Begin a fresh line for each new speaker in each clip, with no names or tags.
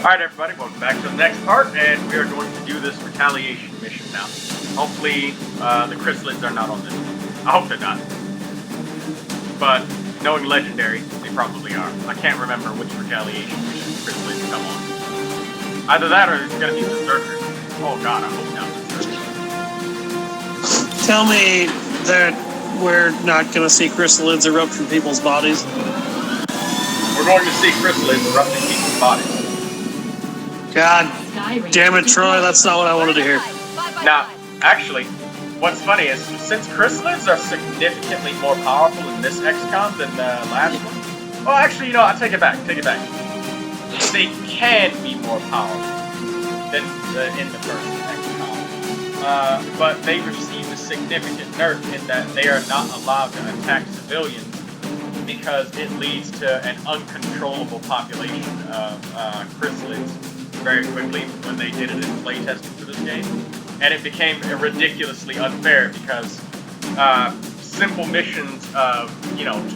Alright everybody, welcome back to the next part, and we are going to do this retaliation mission now. Hopefully, the chrysalids are not on this one. I hope they're not. But, knowing Legendary, they probably are. I can't remember which retaliation mission the chrysalids come on. Either that or it's gonna be Berserkers. Oh god, I hope not Berserkers.
Tell me that we're not gonna see chrysalids erupt from people's bodies.
We're going to see chrysalids erupt in people's bodies.
God damn it, Troy, that's not what I wanted to hear.
Now, actually, what's funny is, since chrysalids are significantly more powerful in this XCOM than the last one... Well, actually, you know, I'll take it back, They can be more powerful than in the first XCOM. But they received a significant nerf in that they are not allowed to attack civilians because it leads to an uncontrollable population of chrysalids very quickly when they did it in playtesting for this game. And it became ridiculously unfair because simple missions of,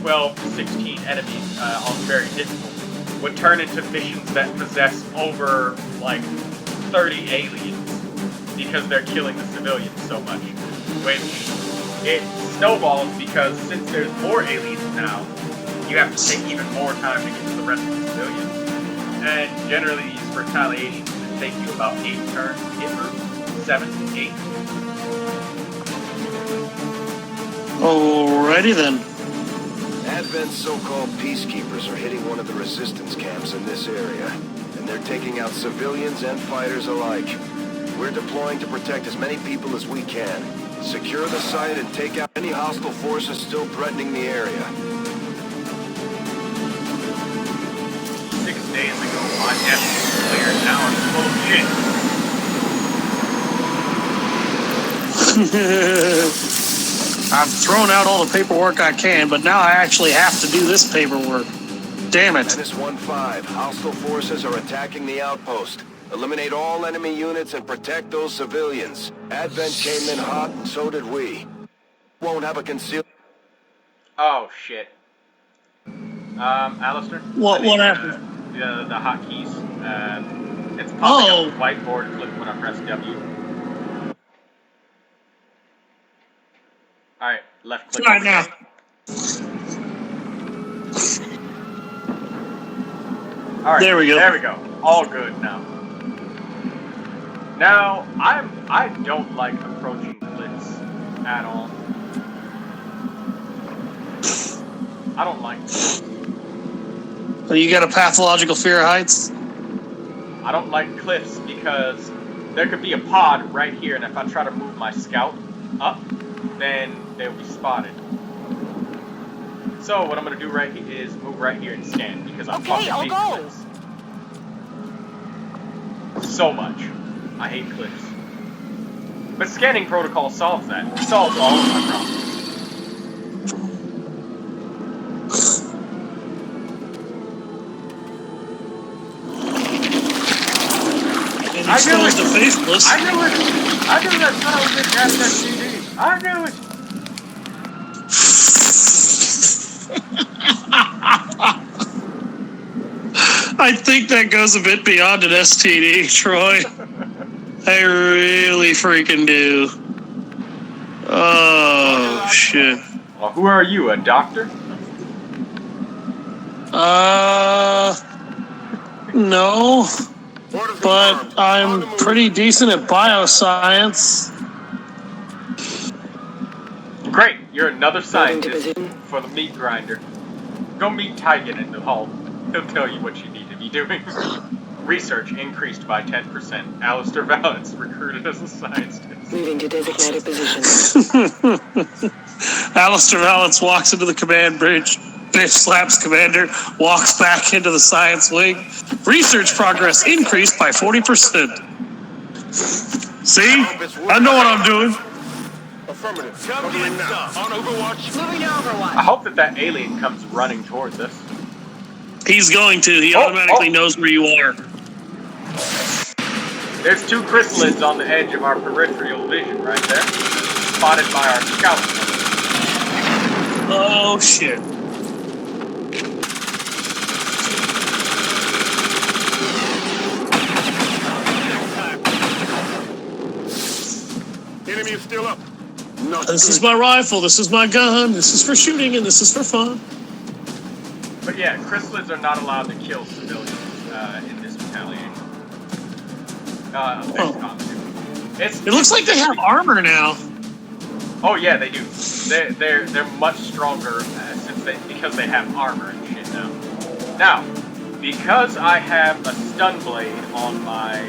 12 to 16 enemies on very difficult would turn into missions that possess over, 30 aliens because they're killing the civilians so much. Which, it snowballs because since there's more aliens now, you have to take even more time to get to the rest of the civilians. And generally these retaliations can take you about 8 turns to get through. 7, 8.
Alrighty then.
Advent's so-called peacekeepers are hitting one of the resistance camps in this area, and they're taking out civilians and fighters alike. We're deploying to protect as many people as we can. Secure the site and take out any hostile forces still threatening the area.
6 days ago, my desk was cleared, now it's full of shit.
I've thrown out all the paperwork I can, but now I actually have to do this paperwork. Damn it.
Menace 1-5, hostile forces are attacking the outpost. Eliminate all enemy units and protect those civilians. Advent came in hot, and so did we. Won't have a concealed...
Oh, shit. Alister?
What happened?
The hotkeys. It's popping up the whiteboard when I press W. Alright, left click.
Alright, now.
Alright,
there we go.
There we go. All good now. Now, I don't like approaching cliffs at all. I don't like cliffs.
So you got a pathological fear of heights?
I don't like cliffs because there could be a pod right here, and if I try to move my scout up, then they'll be spotted. So what I'm gonna do right here is move right here and scan because I'm fucking hate cliffs so much. I hate cliffs. But scanning protocol solves that. It solves all of my problems.
I knew it! Faceless.
I knew it! I knew that son of a bitch had that CD! I knew it!
I think that goes a bit beyond an STD, Troy. I really freaking do. Oh, shit.
Well, who are you, a doctor?
No. But I'm pretty decent at bioscience.
Great, you're another scientist for the meat grinder. Go meet Jagged in the hall. He'll tell you what you need to be doing. Research increased by 10%. Alister Valance recruited as a scientist.
Moving to designated position.
Alister Valance walks into the command bridge. Bitch slaps commander, walks back into the science wing. Research progress increased by 40%. See? I know what I'm doing.
Affirmative. Coming now. On Overwatch.
Moving to Overwatch.
I hope that alien comes running towards us.
He's going to. He automatically knows where you are.
There's 2 chrysalids on the edge of our peripheral vision right there. Spotted by our scout.
Oh, shit.
still up. Not
This is my rifle, this is my gun, this is for shooting, and this is for fun.
But yeah, chrysalids are not allowed to kill civilians in this retaliation.
It looks like they have armor now.
Oh yeah, they do. They're much stronger because they have armor and shit now. Now, because I have a stun blade on my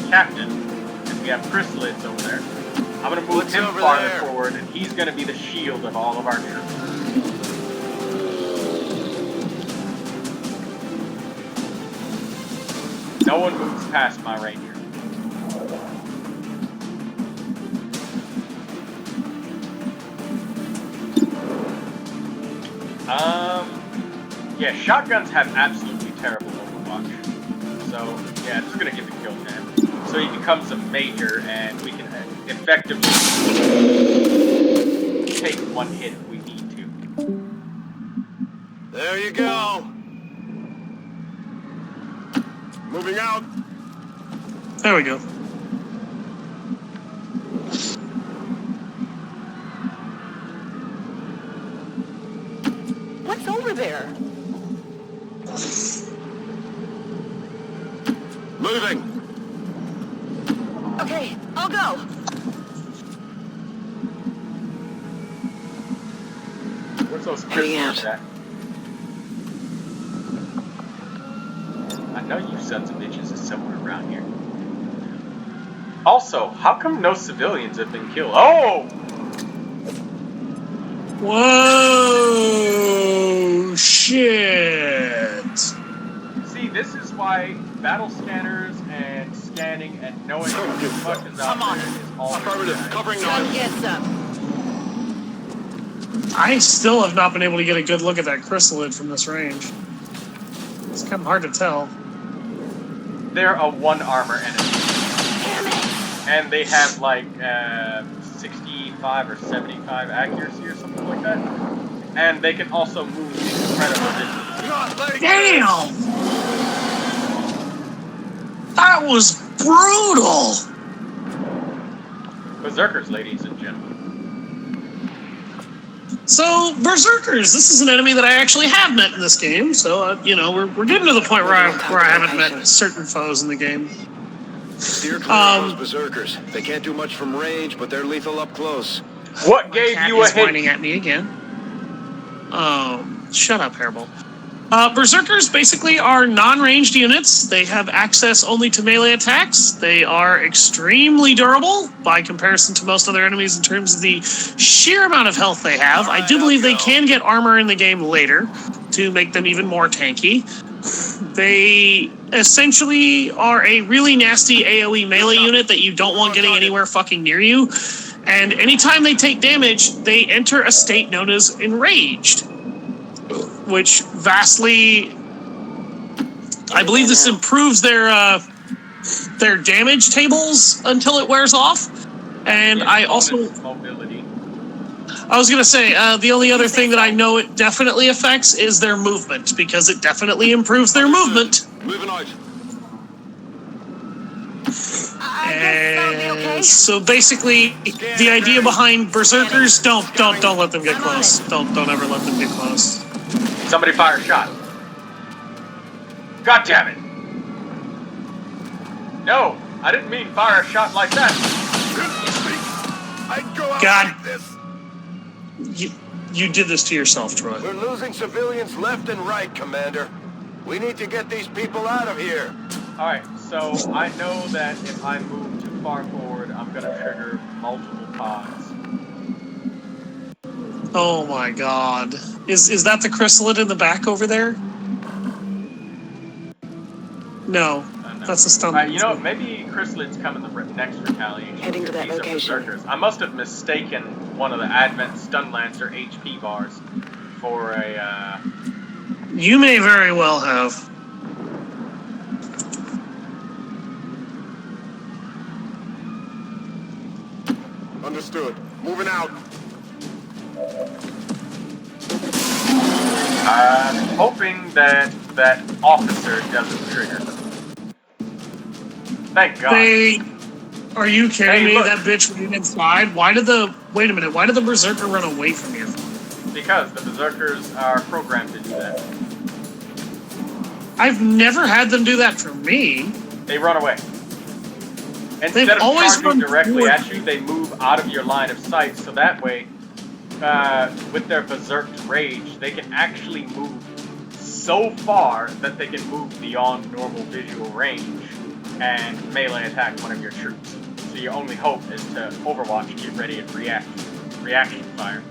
captain, and we have chrysalids over there, I'm gonna move him farther forward, and he's gonna be the shield of all of our troops. No one moves past my ranger. Yeah, shotguns have absolutely terrible overwatch. So, yeah, I'm just gonna give the kill to him. So he becomes a major, and we can effectively take one hit if we need to.
There you go. Moving out.
There we go.
What's over there?
Moving.
Okay, I'll go.
Where's those
Heading
chrysalids
out.
at? I know you sons of bitches is somewhere around here. Also, how come no civilians have been killed? Oh!
Whoa! Shit!
See, this is why battle scanners and scanning and knowing what the fuck is out there is all
Affirmative. Covering
Come
noise.
get some.
I still have not been able to get a good look at that chrysalid from this range. It's kind of hard to tell.
They're a 1 armor enemy.
Damn it.
And they have like 65 or 75 accuracy or something like that. And they can also move incredible distance.
Damn! That was brutal!
Berserkers, ladies and gentlemen.
So, Berserkers, this is an enemy that I actually have met in this game, so, you know, we're getting to the point where I haven't met certain foes in the game.
Steer clear of those berserkers. They can't do much from range, but they're lethal up close.
What gave
Cat
you a
is
hit?
whining at me again. Oh, shut up, Hairball. Berserkers basically are non-ranged units. They have access only to melee attacks. They are extremely durable by comparison to most other enemies in terms of the sheer amount of health they have. I do believe they can get armor in the game later to make them even more tanky. They essentially are a really nasty AoE melee unit that you don't want getting anywhere fucking near you. And anytime they take damage, they enter a state known as enraged, which vastly, I believe this improves their damage tables until it wears off. And I also,
mobility.
I was going to say, the only other thing that I know it definitely affects is their movement, because it definitely improves their movement.
Moving out.
I guess that'll be okay.
So basically, the idea behind Berserkers, don't let them get close. Don't ever let them get close.
Somebody fire a shot. God damn it. No, I didn't mean fire a shot like that.
I'd go out
God.
like this.
You did this to yourself, Troy.
We're losing civilians left and right, Commander. We need to get these people out of here.
Alright, so I know that if I move too far forward, I'm gonna trigger multiple pods.
Oh my god. Is that the chrysalid in the back over there? No.
No.
That's a stun.
You know, maybe chrysalids come in the next retaliation.
Heading to that
These are
location.
berserkers. I must have mistaken one of the Advent Stun Lancer HP bars for a,
You may very well have.
Understood. Moving out.
I'm hoping that that officer doesn't trigger. Thank God.
Are you kidding
Hey,
me?
look.
That bitch ran inside. Why did the Why did the berserker run away from you?
Because the berserkers are programmed to do that.
I've never had them do that for me.
They run away. Instead of
always
charging
run
directly
forward.
at you, they move out of your line of sight, so that way, with their berserked rage, they can actually move so far that they can move beyond normal visual range and melee attack one of your troops. So your only hope is to Overwatch, get ready, and reaction fire.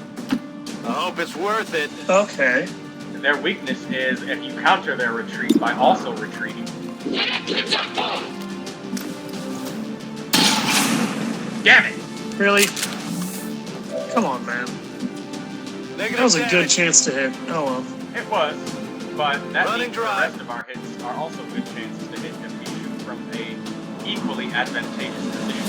I hope it's worth it.
Okay.
Their weakness is if you counter their retreat by also retreating. Damn it!
Really? Come on, man. That was a good chance to hit. Oh well.
It was, but that
Running
means the
drive.
rest of our hits are also good chances to hit if we shoot from a equally advantageous position.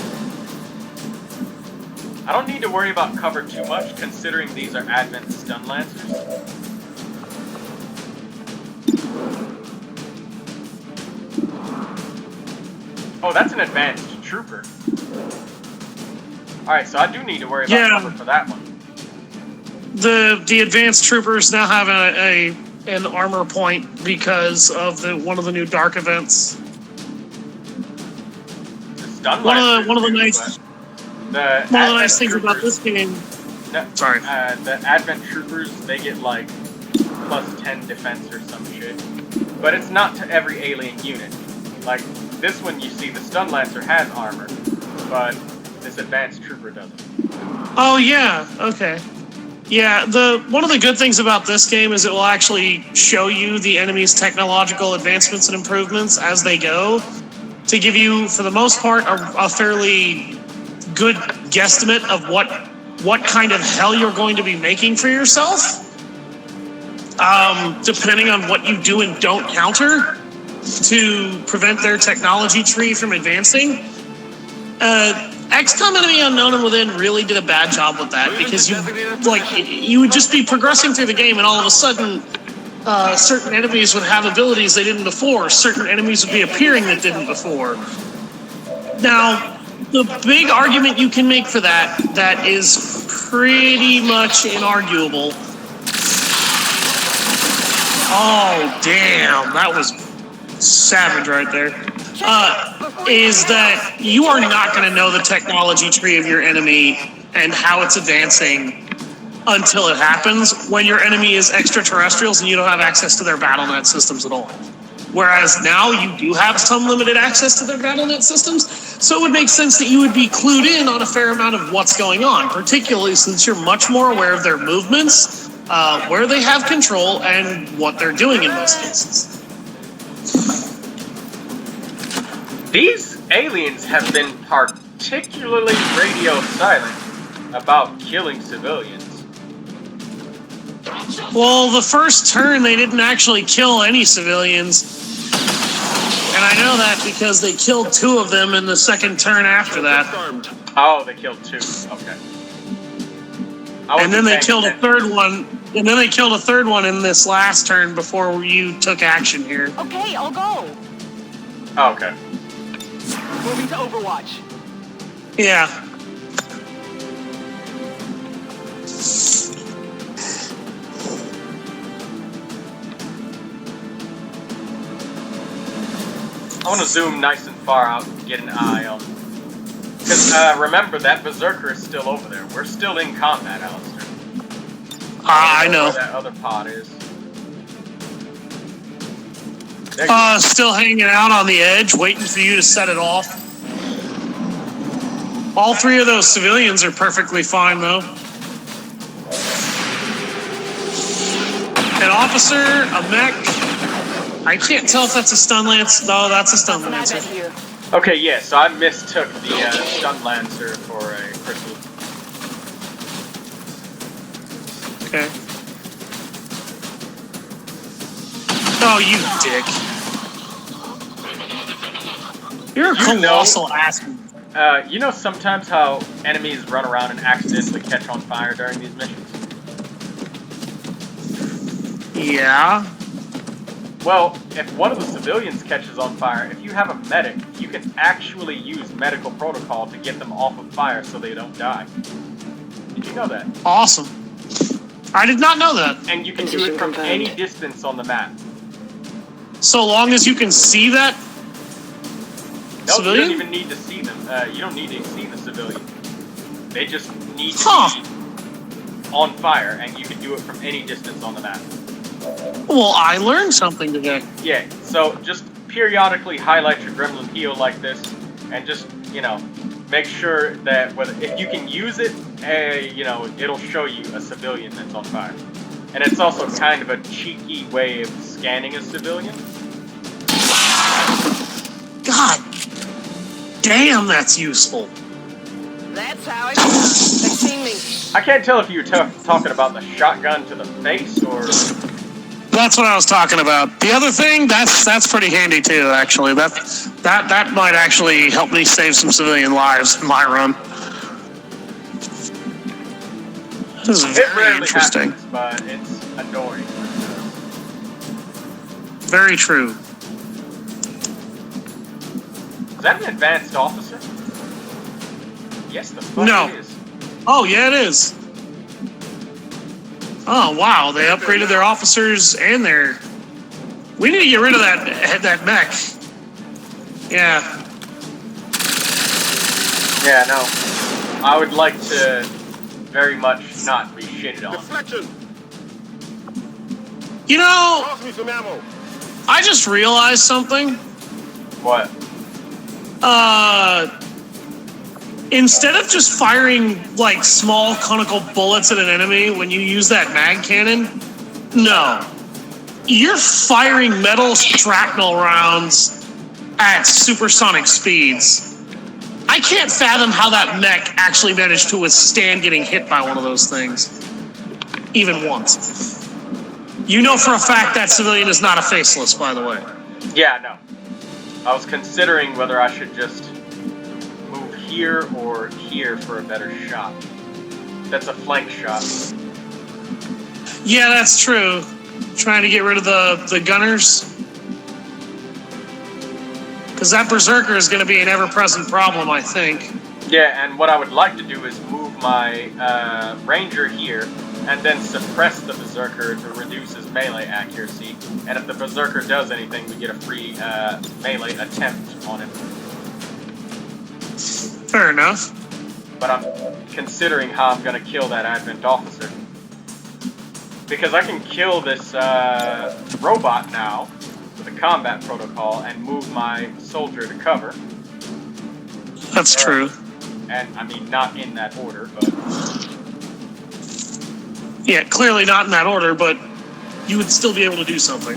I don't need to worry about cover too much, considering these are Advent stun lancers. Oh, that's an advanced trooper. Alright, so I do need to worry about cover for that one.
The advanced troopers now have an armor point because of one of the new dark events.
The stun
One
lancers
of the
do,
nice
but
one of the nice things about this game.
No,
Sorry.
the Advent troopers, they get like plus 10 defense or some shit. But it's not to every alien unit. Like, this one you see, the stun lancer has armor, but this advanced trooper doesn't.
Oh yeah, okay. Yeah, one of the good things about this game is it will actually show you the enemy's technological advancements and improvements as they go, to give you, for the most part, a fairly good guesstimate of what kind of hell you're going to be making for yourself, depending on what you do and don't counter to prevent their technology tree from advancing. XCOM Enemy Unknown and Within really did a bad job with that, because you would just be progressing through the game and all of a sudden certain enemies would have abilities they didn't before, certain enemies would be appearing that didn't before. Now, the big argument you can make for that is pretty much inarguable. Oh, damn, that was savage right there. Is that you are not going to know the technology tree of your enemy and how it's advancing until it happens, when your enemy is extraterrestrials and you don't have access to their BattleNet systems at all. Whereas now you do have some limited access to their BattleNet systems, so it would make sense that you would be clued in on a fair amount of what's going on, particularly since you're much more aware of their movements, where they have control, and what they're doing in most cases.
These aliens have been particularly radio silent about killing civilians.
Well, the first turn they didn't actually kill any civilians, and I know that because they killed 2 of them in the second turn after that.
Oh, they killed 2. Okay.
And then they killed a third one. And then they killed a third one in this last turn before you took action here.
Okay, I'll go.
Oh, okay.
Moving to Overwatch.
Yeah.
I want to zoom nice and far out and get an eye on. Because remember, that berserker is still over there. We're still in combat, Alister.
I know.
Where that other pod is.
Still hanging out on the edge, waiting for you to set it off. All 3 of those civilians are perfectly fine, though. An officer, a mech. I can't tell if that's a stun lance. No, that's a stun lancer.
Okay, yeah, so I mistook the stun lancer for a crystal.
Okay. Oh, you dick. You're a colossal ass.
You know sometimes how enemies run around and accidentally catch on fire during these missions?
Yeah.
Well, if one of the civilians catches on fire, if you have a medic, you can actually use medical protocol to get them off of fire so they don't die. Did you know that?
Awesome. I did not know that.
And you can do it from any distance on the map.
So long as you can see that
No,
civilian?
you don't even need to see them. You don't need to see the civilian. They just need to be on fire, and you can do it from any distance on the map.
Well, I learned something today.
Yeah, so just periodically highlight your gremlin heal like this, and just, you know, make sure that if you can use it, you know, it'll show you a civilian that's on fire. And it's also kind of a cheeky way of scanning a civilian.
God damn, that's useful.
That's how I feel. They've seen me.
I can't tell if you were talking about the shotgun to the face, or...
That's what I was talking about. The other thing, that's pretty handy too, actually. That might actually help me save some civilian lives in my run. This is very interesting.
Happens, but it's annoying.
Very true.
Is that an advanced officer? Yes, the fuck
No.
it is.
Oh, yeah, it is. Oh, wow. They upgraded their officers and their... We need to get rid of that mech. Yeah.
Yeah, no. I would like to very much not be shitted on.
Deflection!
You know,
Toss me some ammo!
I just realized something.
What?
Instead of just firing, like, small conical bullets at an enemy when you use that mag cannon, no. You're firing metal shrapnel rounds at supersonic speeds. I can't fathom how that mech actually managed to withstand getting hit by one of those things. Even once. You know for a fact that civilian is not a faceless, by the way.
Yeah, no. I was considering whether I should just move here or here for a better shot. That's a flank shot.
Yeah, that's true. Trying to get rid of the gunners. Because that berserker is going to be an ever-present problem, I think.
Yeah, and what I would like to do is move my ranger here, and then suppress the berserker to reduce his melee accuracy. And if the berserker does anything, we get a free melee attempt on him.
Fair enough.
But I'm considering how I'm going to kill that Advent officer. Because I can kill this robot now with a combat protocol and move my soldier to cover.
That's true.
And, I mean, not in that order, but...
Yeah, clearly not in that order, but you would still be able to do something,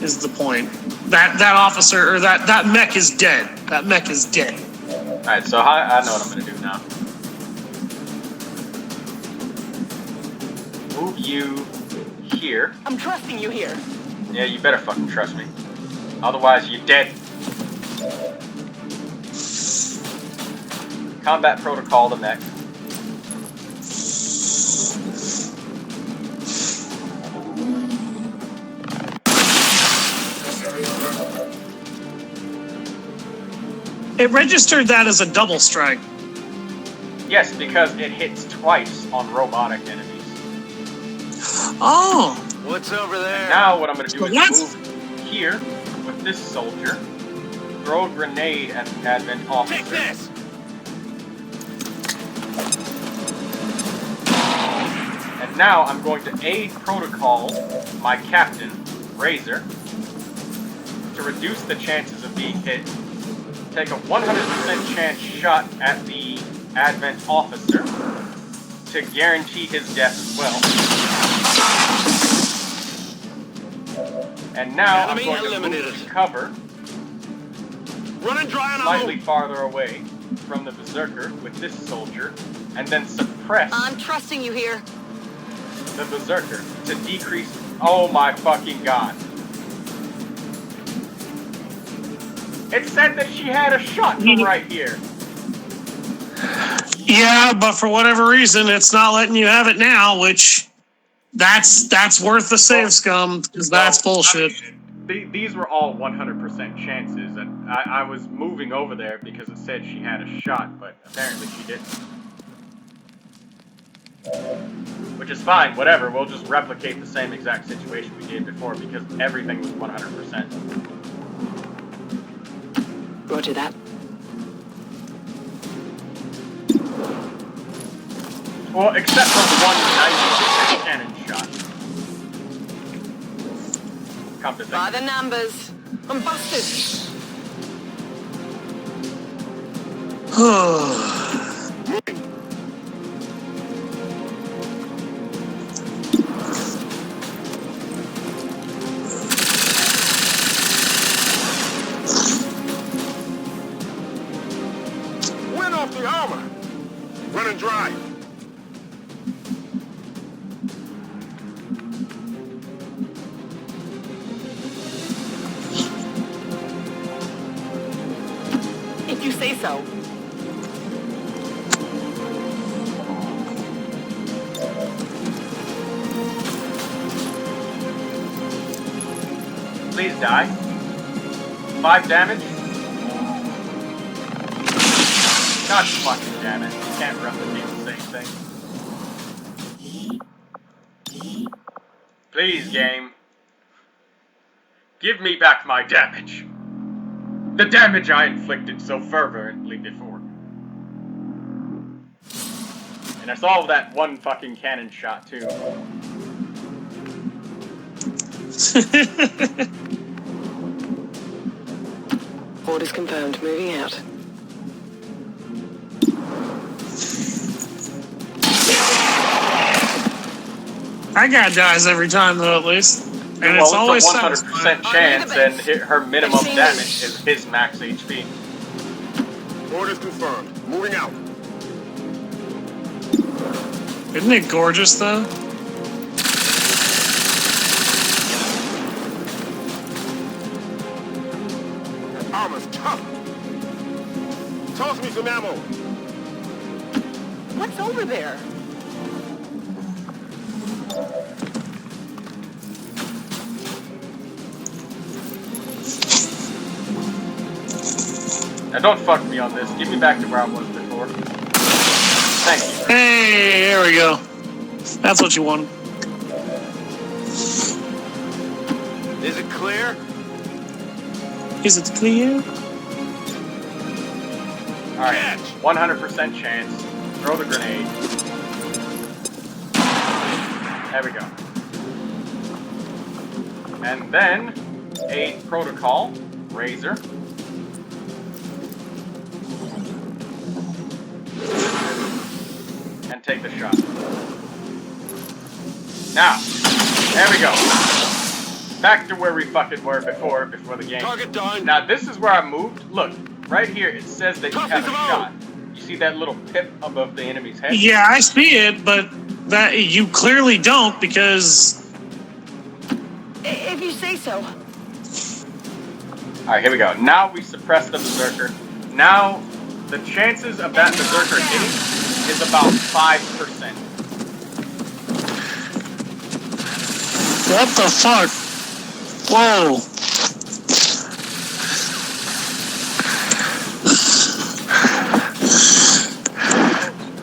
is the point. That officer, or that mech is dead. That mech is dead.
Alright, so I know what I'm going to do now. Move you here.
I'm trusting you here.
Yeah, you better fucking trust me. Otherwise, you're dead. Combat protocol, the mech.
It registered that as a double strike.
Yes, because it hits twice on robotic enemies.
Oh.
What's over there?
And now what I'm going to do is
What?
move here with this soldier, throw a grenade at the Advent officer.
Take this!
And now I'm going to aid protocol my captain, Razor, to reduce the chances of being hit. Take a 100% chance shot at the Advent officer to guarantee his death as well. And now
Enemy
I'm going to
eliminated.
move to cover
Running dry on
slightly
ammo!
farther away from the berserker with this soldier, and then suppress
I'm trusting you here.
the berserker to decrease. Oh my fucking god! It said that she had a shot from right here.
Yeah, but for whatever reason, it's not letting you have it now, which that's worth the save scum, because that's bullshit.
these were all 100% chances, and I was moving over there because it said she had a shot, but apparently she didn't. Which is fine, whatever, we'll just replicate the same exact situation we did before because everything was 100%.
Roger that.
Well, except for the 190% cannon shot. Come to think.
By the numbers. I'm busted.
Win off the armor! Running dry.
If you say so.
Please die. 5 damage. God fucking damn it. You can't replicate the same thing. Please, game. Give me back my damage. The damage I inflicted so fervently before. And I saw that one fucking cannon shot, too.
Orders confirmed. Moving out.
That guy dies every time, though, at least. And
well,
it's always
a 100% chance, and her minimum
I've seen
damage
this.
is his max HP.
Orders confirmed. Moving out.
Isn't it gorgeous, though?
That armor's tough. Toss me some ammo.
What's over there?
Now don't fuck me on this. Give me back to where I was before. Thank you.
Hey, there we go. That's what you wanted.
Is it clear?
Is it clear?
Alright, 100% chance. Throw the grenade. There we go. And then, a protocol, Razor. And take the shot. Now, there we go. Back to where we fucking were before the game.
Target done.
Now this is where I moved. Look, right here it says that you have a shot. You see that little pip above the enemy's head?
Yeah, I see it, but that you clearly don't because...
If you say so.
Alright, here we go. Now we suppress the Berserker. Now, the chances of that Berserker hitting is about 5%.
What the fuck? Whoa.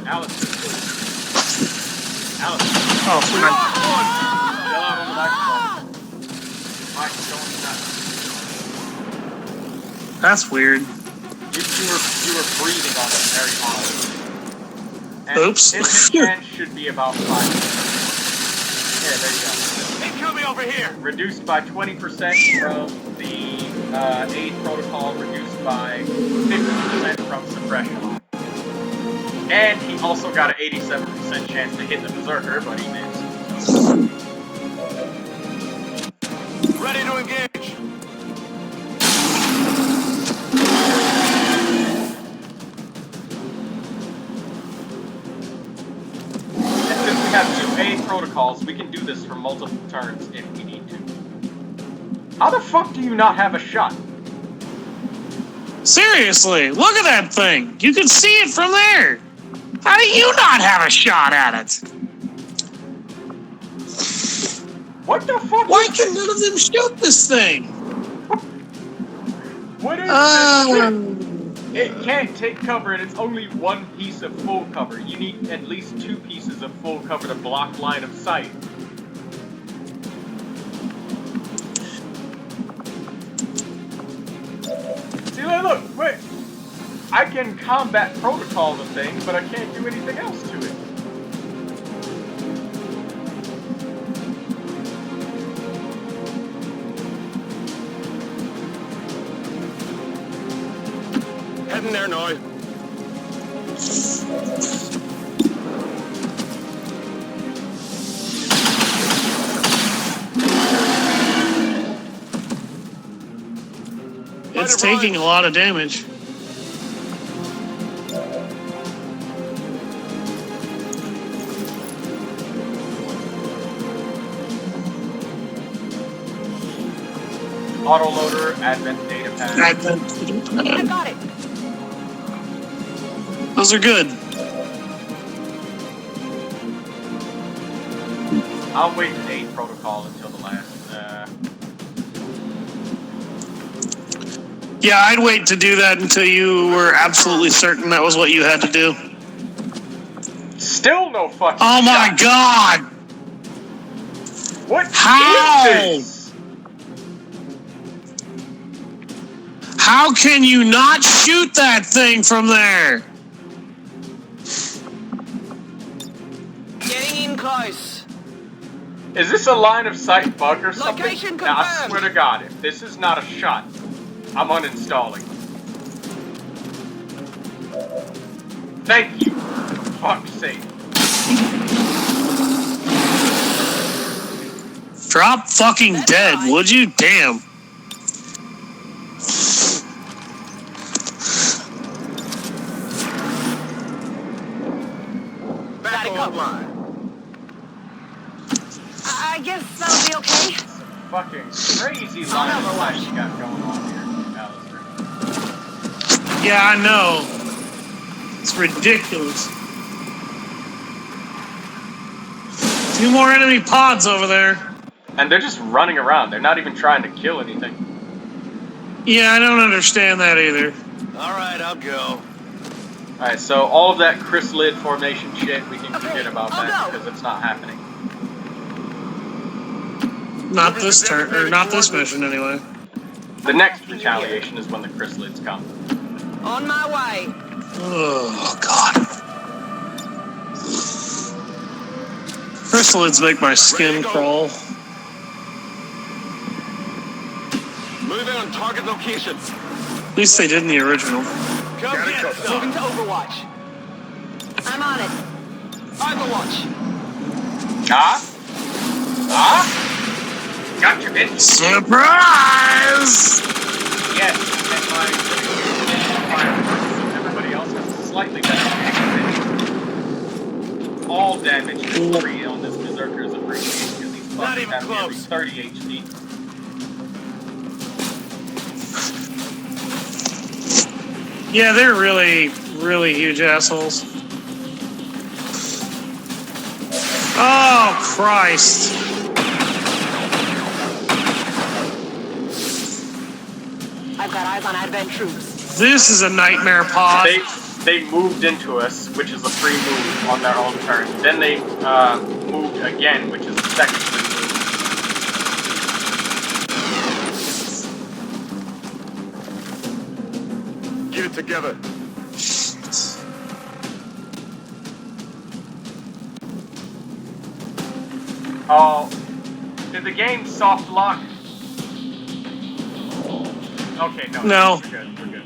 Alister.
Oh, fine.
Yell out on the microphone. Mike's going nuts.
That's weird.
You were breathing on it very hard. And
Oops.
His chance should be about 5%. Here, there you go.
Hey, kill me over here.
Reduced by 20% from the aid protocol, reduced by 50% from suppression. And he also got an 87% chance to hit the Berserker, but he missed.
Ready to engage.
And since we have 2 aid protocols, we can do this for multiple turns if we need to. How the fuck do you not have a shot?
Seriously, look at that thing. You can see it from there. How do you not have a shot at it?
What the fuck?
Why can none of them shoot this thing?
What is this shit? It can't take cover, and it's only one piece of full cover. You need at least 2 pieces of full cover to block line of sight. See, look, wait. I can combat protocol the thing, but I can't do anything else to it.
Heading there now.
It's taking a lot of damage.
Autoloader, Advent data pad.
I got it.
Those are good.
I'll wait to aid protocol until the last.
Yeah, I'd wait to do that until you were absolutely certain that was what you had to do.
Still no fucking.
Oh my
shot.
god!
What
How?
is this?
How can you not shoot that thing from there?
Getting in close.
Is this a line of sight bug or something?
Location
Now, I
confirmed.
swear to God, if this is not a shot, I'm uninstalling. Thank you. For fuck's sake.
Drop fucking
That's
dead,
fine.
would you? Damn.
Got it covered. I guess that'll be okay.
Fucking crazy line of sight you got going on here, Alister.
Yeah, I know. It's ridiculous. 2 more enemy pods over there.
And they're just running around. They're not even trying to kill anything.
Yeah, I don't understand that either.
All right, I'll go.
Alright, so all of that chrysalid formation shit, we can
Okay,
forget about
I'll
that
go.
because it's not happening.
Not this turn, or not this mission anyway.
The next retaliation is when the chrysalids come.
On my way.
Oh god. Chrysalids make my skin crawl.
Moving on target location.
At least they did in the original.
Go get
Moving to Overwatch. I'm on it. Overwatch.
Ah? Ah? Gotcha, bitch.
Surprise!
Yes, and my everybody else has slightly better damage. All damage is free on this Berserker's appreciation because these
Not
fuckers
even
have nearly
close.
30 HP.
Yeah, they're really, really huge assholes. Oh, Christ.
I've got eyes on Advent troops.
This is a nightmare pod.
They moved into us, which is a free move on their own turn. Then they moved again, which is the second free move.
Get it together.
Oh, did the game soft lock? Okay, no.
No.
We're good. We're good.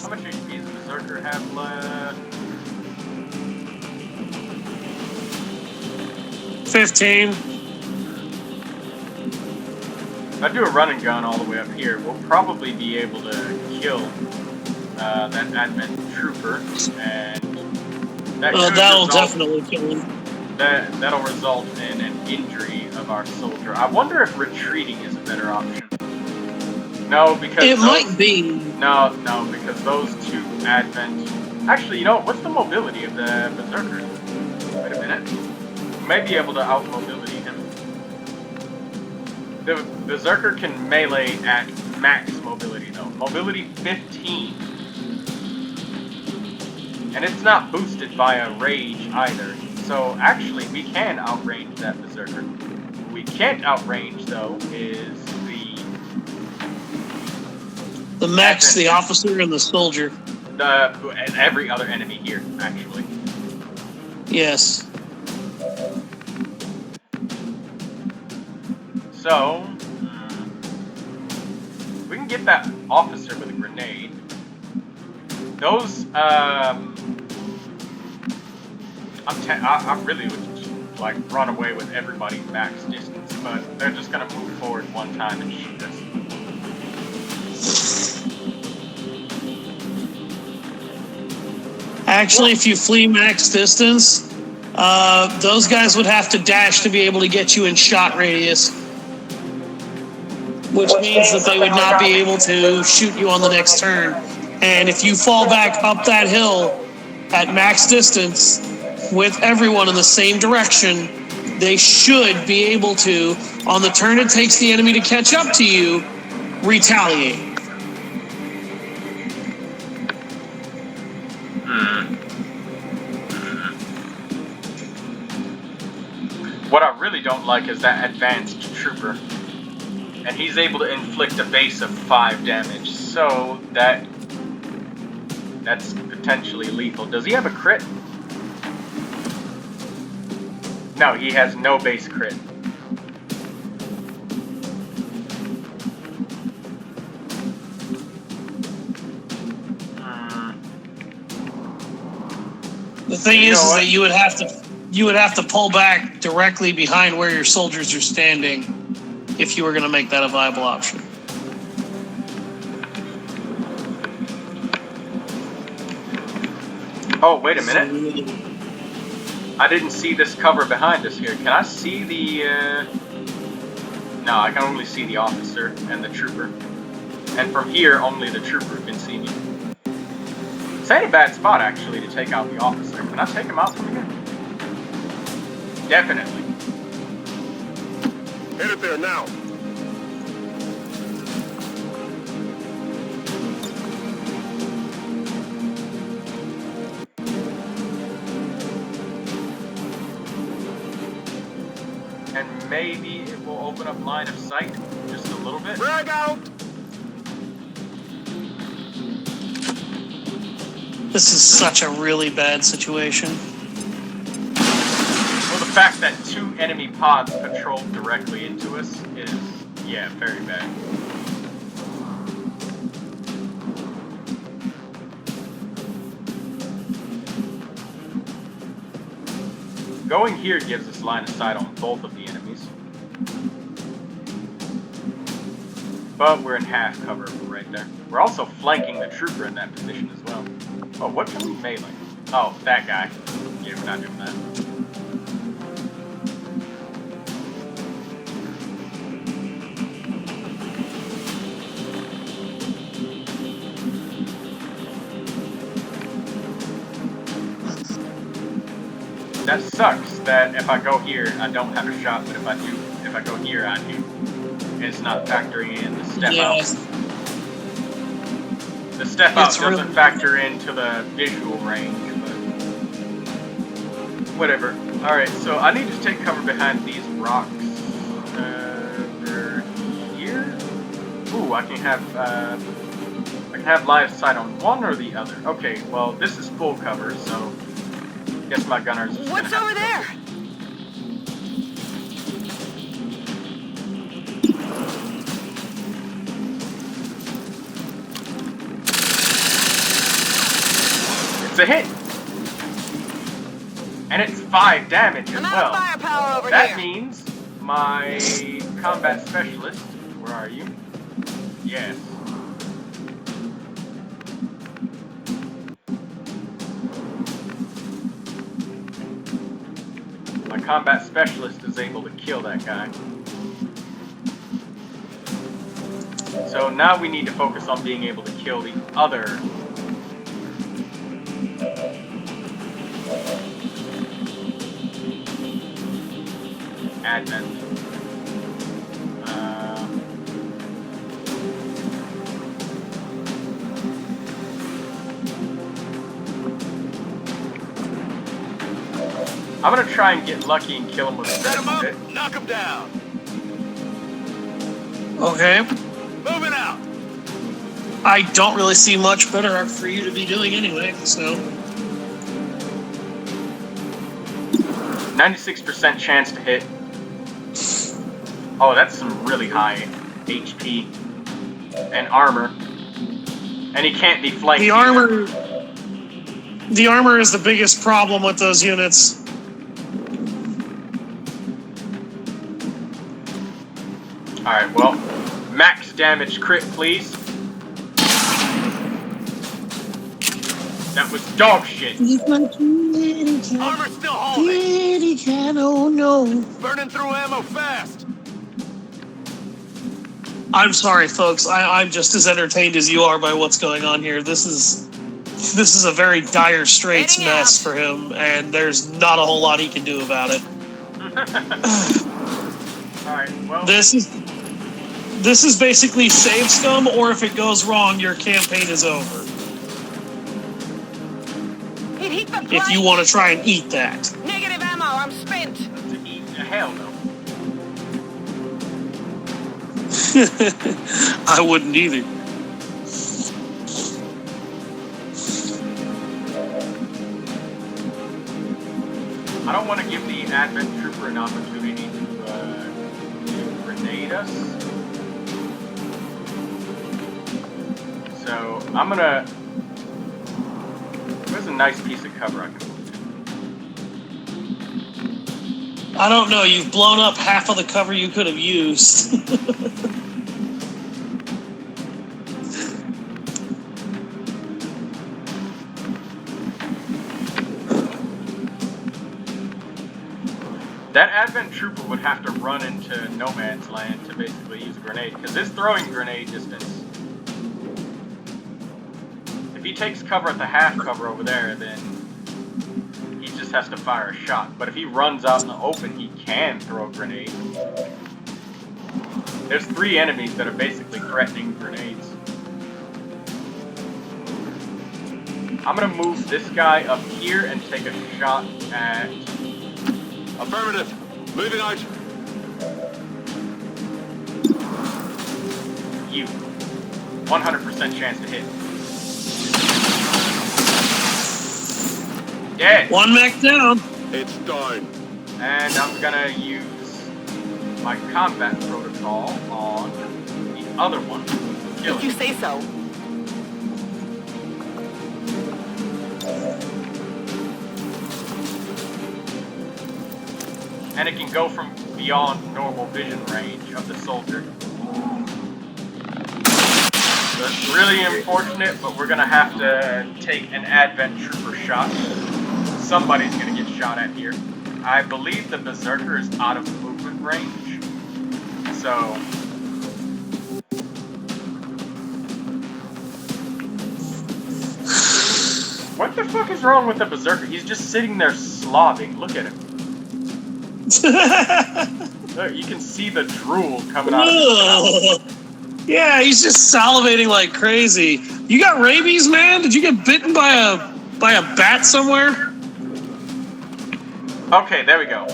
How much HP does Berserker have left?
15.
If I do a run and gun all the way up here, we'll probably be able to kill that advent trooper, and
that'll definitely kill him.
That'll result in an injury of our soldier. I wonder if retreating is a better option. No, because
it might be.
No, because those two advent. Actually, you know, what's the mobility of the berserker? Wait a minute. We may be able to out-mobility him. The berserker can melee at max mobility, though. Mobility 15. And it's not boosted by a rage either. So actually, we can outrange that berserker. What we can't outrange, though, is
the mechs, the officer, and the soldier.
And every other enemy here, actually.
Yes.
So, we can get that officer with a grenade. Those, I really would like run away with everybody max distance, but they're just gonna move forward one time and shoot us.
Actually, if you flee max distance, those guys would have to dash to be able to get you in shot radius, which means that they would not be able to shoot you on the next turn. And if you fall back up that hill at max distance with everyone in the same direction, they should be able to, on the turn it takes the enemy to catch up to you, retaliate.
What I really don't like is that advanced trooper. And he's able to inflict a base of 5 damage, so that's potentially lethal. Does he have a crit? No, he has no base crit.
The thing is that you would have to pull back directly behind where your soldiers are standing if you were going to make that a viable option.
Oh, wait a minute. I didn't see this cover behind us here. Can I see the, No, I can only see the officer and the trooper. And from here, only the trooper can see me. It's ain't a bad spot, actually, to take out the officer. Can I take him out from here? Definitely.
Hit it there now.
And maybe it will open up line of sight just a little bit.
Drag out!
This is such a really bad situation.
Well, the fact that 2 enemy pods patrolled directly into us is, yeah, very bad. Going here gives us line of sight on both of the enemies. But we're in half cover right there. We're also flanking the trooper in that position as well. Oh, what can we melee? Oh, that guy. Yeah, we're not doing that. That sucks that if I go here, I don't have a shot, but if I go here, I do. And it's not factoring in the step out. The step out doesn't factor into the visual range, but whatever. Alright, so I need to take cover behind these rocks. They're here? Ooh, I can have line of sight on one or the other. Okay, well, this is full cover, so I guess my gunner's just
What's over there?
It's a hit! And it's 5 damage as
I'm out
well.
of firepower over
That
here.
means my combat specialist Where are you? Yes. My combat specialist is able to kill that guy. So now we need to focus on being able to kill the other admin. I'm gonna try and get lucky and kill him with a
Set him up,
hit.
knock him down.
Okay.
Moving out.
I don't really see much better for you to be doing anyway, so.
96% chance to hit. Oh, that's some really high HP and armor. And he can't be flanked.
The armor is the biggest problem with those units.
Alright, well, max damage crit, please. That was dog shit.
Armor still holding.
Oh no.
Burning through ammo fast.
I'm sorry, folks. I'm just as entertained as you are by what's going on here. This is a very dire straits
Heading
mess
out.
for him, and there's not a whole lot he can do about it.
Alright, well.
This is basically save scum, or if it goes wrong, your campaign is over.
It hit the
If you
plate.
want to try and eat that.
Negative ammo, I'm spent.
To eat, hell no.
I wouldn't either.
I don't want to give the Advent Trooper an opportunity to grenade us. So, I'm gonna... There's a nice piece of cover I can move to.
I don't know. You've blown up half of the cover you could have used.
That Advent Trooper would have to run into no man's land to basically use a grenade, because it's throwing grenade distance. If he takes cover at the half cover over there, then he just has to fire a shot. But if he runs out in the open, he can throw a grenade. There's 3 enemies that are basically threatening grenades. I'm gonna move this guy up here and take a shot at...
Affirmative. Moving out.
you. 100% chance to hit. Dead.
One mech down.
It's done.
And I'm gonna use my combat protocol on the other one. Kill
If you
it.
say so.
And it can go from beyond normal vision range of the soldier. So it's really unfortunate, but we're gonna have to take an Advent Trooper shot. Somebody's gonna get shot at here. I believe the Berserker is out of movement range. So... what the fuck is wrong with the Berserker? He's just sitting there slobbing. Look at him. Look, you can see the drool coming out of his mouth.
Yeah, he's just salivating like crazy. You got rabies, man? Did you get bitten by a bat somewhere?
Okay, there we go.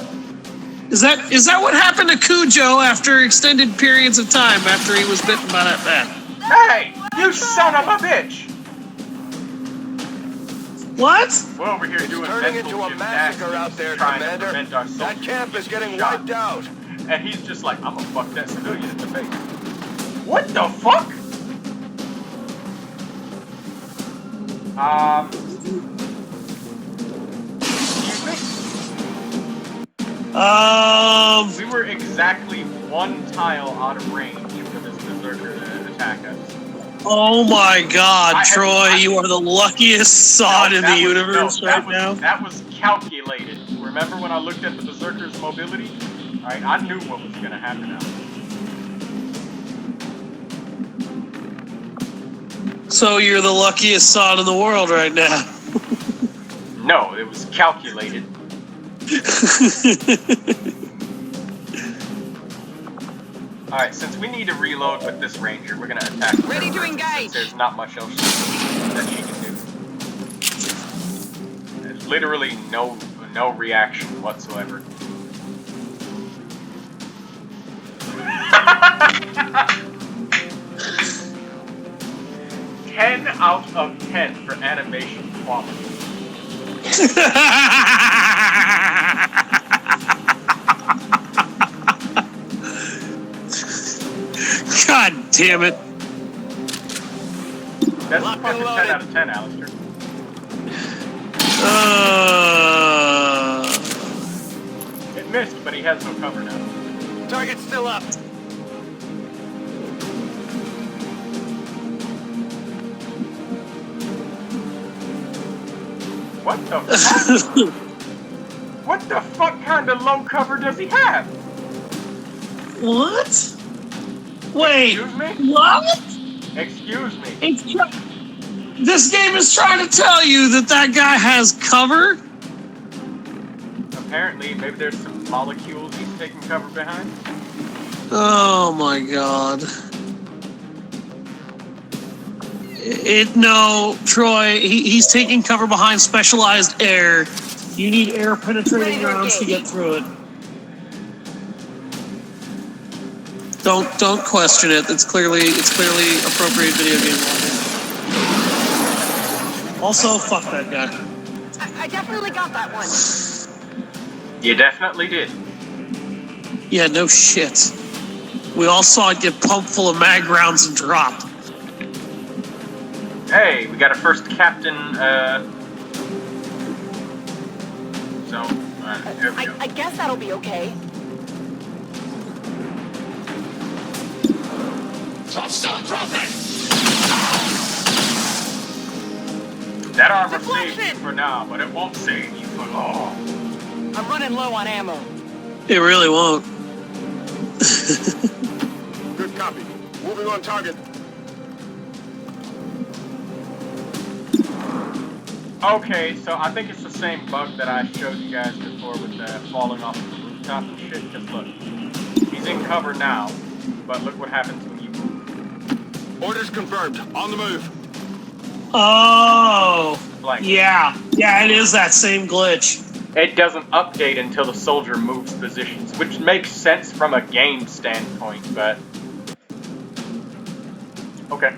Is that what happened to Cujo after extended periods of time after he was bitten by that bat?
Hey, you son of a bitch!
What?
We're over here
It's
doing
turning
mental
into a massacre
gymnastics,
out there,
trying to
Commander.
prevent our
That
soldiers
camp is
from
getting
shot.
wiped out.
And he's just like, I'm gonna fuck that civilian in the face. What the fuck? Excuse me? We were exactly one tile out of range for this backups.
Oh my God, Troy, you are the luckiest sod in the universe right now.
That was calculated. Remember when I looked at the Berserker's mobility? Alright, I knew what was gonna happen now.
So you're the luckiest sod in the world right now.
No, it was calculated. Alright, since we need to reload with this ranger, we're gonna attack.
Ready to engage.
There's not much else that she can do. There's literally no reaction whatsoever. 10 out of 10 for animation quality.
God damn it.
That's a fucking 10 out of 10, Alister. It missed, but he has no cover now.
Target's still up.
What the fuck? What the fuck kind of low cover does he have?
What? Wait,
Excuse me?
what?
Excuse me.
This game is trying to tell you that guy has cover?
Apparently, maybe there's some molecules he's taking cover behind.
Oh my God. No, Troy, he's taking cover behind specialized air. You need air penetrating rounds to get through it. Don't question it. It's clearly appropriate video game logic. Also, fuck that guy.
I definitely got that one.
You definitely did.
Yeah, no shit. We all saw it get pumped full of mag rounds and drop.
Hey, we got a first captain, so, there we go.
I guess that'll be okay.
That armor saves you for now, but it won't save you for long.
I'm running low on ammo.
It really won't.
Good copy. Moving on target.
Okay, so I think it's the same bug that I showed you guys before with falling off the rooftop and shit. Because look, he's in cover now, but look what happens when you move.
Orders confirmed. On the move.
Oh,
Like,
yeah, it is that same glitch.
it doesn't update until the soldier moves positions, which makes sense from a game standpoint, but okay.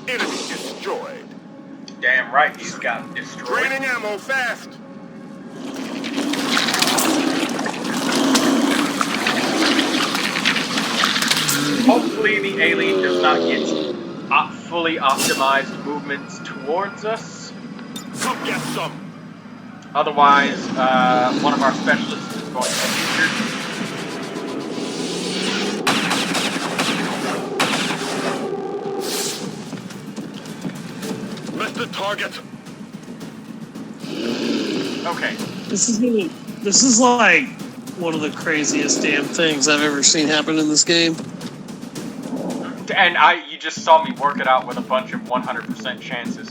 Enemy destroyed.
Damn right he's got destroyed.
Draining ammo fast.
Hopefully the alien does not get fully optimized movements towards us.
Come get some.
Otherwise, one of our specialists is going to get injured.
Missed the target.
Okay.
This is like one of the craziest damn things I've ever seen happen in this game.
And you just saw me work it out with a bunch of 100% chances.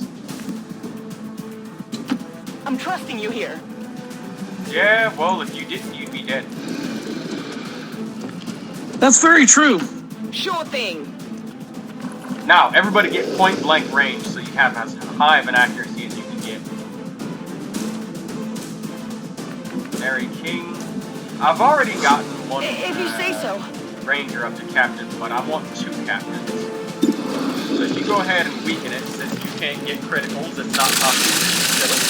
I'm trusting you here.
Yeah, well, if you didn't, you'd be dead.
That's very true.
Sure thing.
Now, everybody get point blank range so you have as high of an accuracy as you can get. Mary King. I've already gotten one
If you say so.
ranger up to captain, but I want 2 captains. So if you go ahead and weaken it, since you can't get criticals, it's not possible to kill it.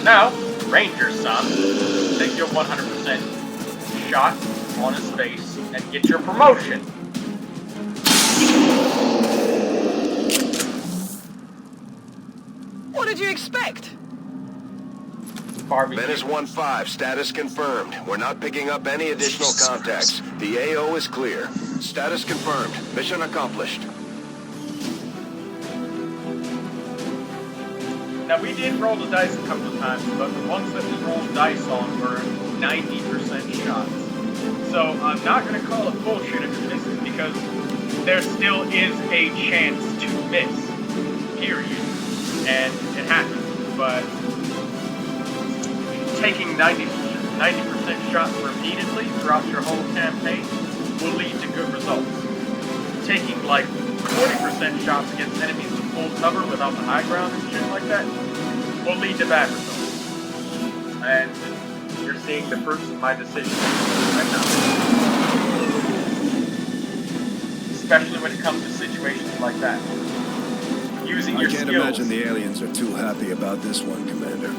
Now, ranger son, take your 100% shot on his face and get your promotion.
What did you expect?
Barbecue.
Menace 1-5, status confirmed. We're not picking up any additional contacts. The AO is clear. Status confirmed. Mission accomplished.
Now, we did roll the dice a couple of times, but the ones that we rolled dice on were 90% shots. So I'm not going to call it bullshit if it misses, because there still is a chance to miss. Period. And it happens. But taking 90% shots repeatedly throughout your whole campaign will lead to good results. Taking like 40% shots against enemies with full cover without the high ground and shit like that will lead to bad results. And you're seeing the fruits of my decision right now. Especially when it comes to situations like that. Using your skills.
I can't imagine the aliens are too happy about this one, Commander.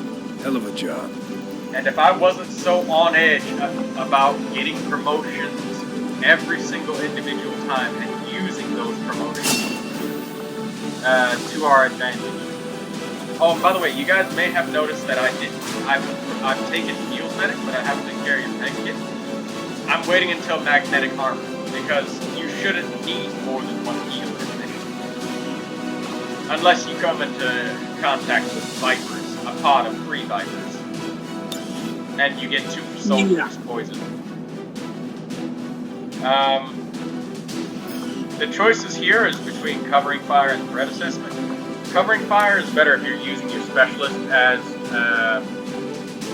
Hell of a job.
And if I wasn't so on edge about getting promotions every single individual time and using those promotions to our advantage. Oh, and by the way, you guys may have noticed that I've taken Heal Medic, but I haven't been carrying Med Kit. I'm waiting until Magnetic Armor, because you shouldn't need more than one heal in a mission. Unless you come into contact with Vipers, a pod of 3 Vipers. And you get 2 soldiers poisoned. The choices here is between Covering Fire and Threat Assessment. Covering Fire is better if you're using your Specialist as,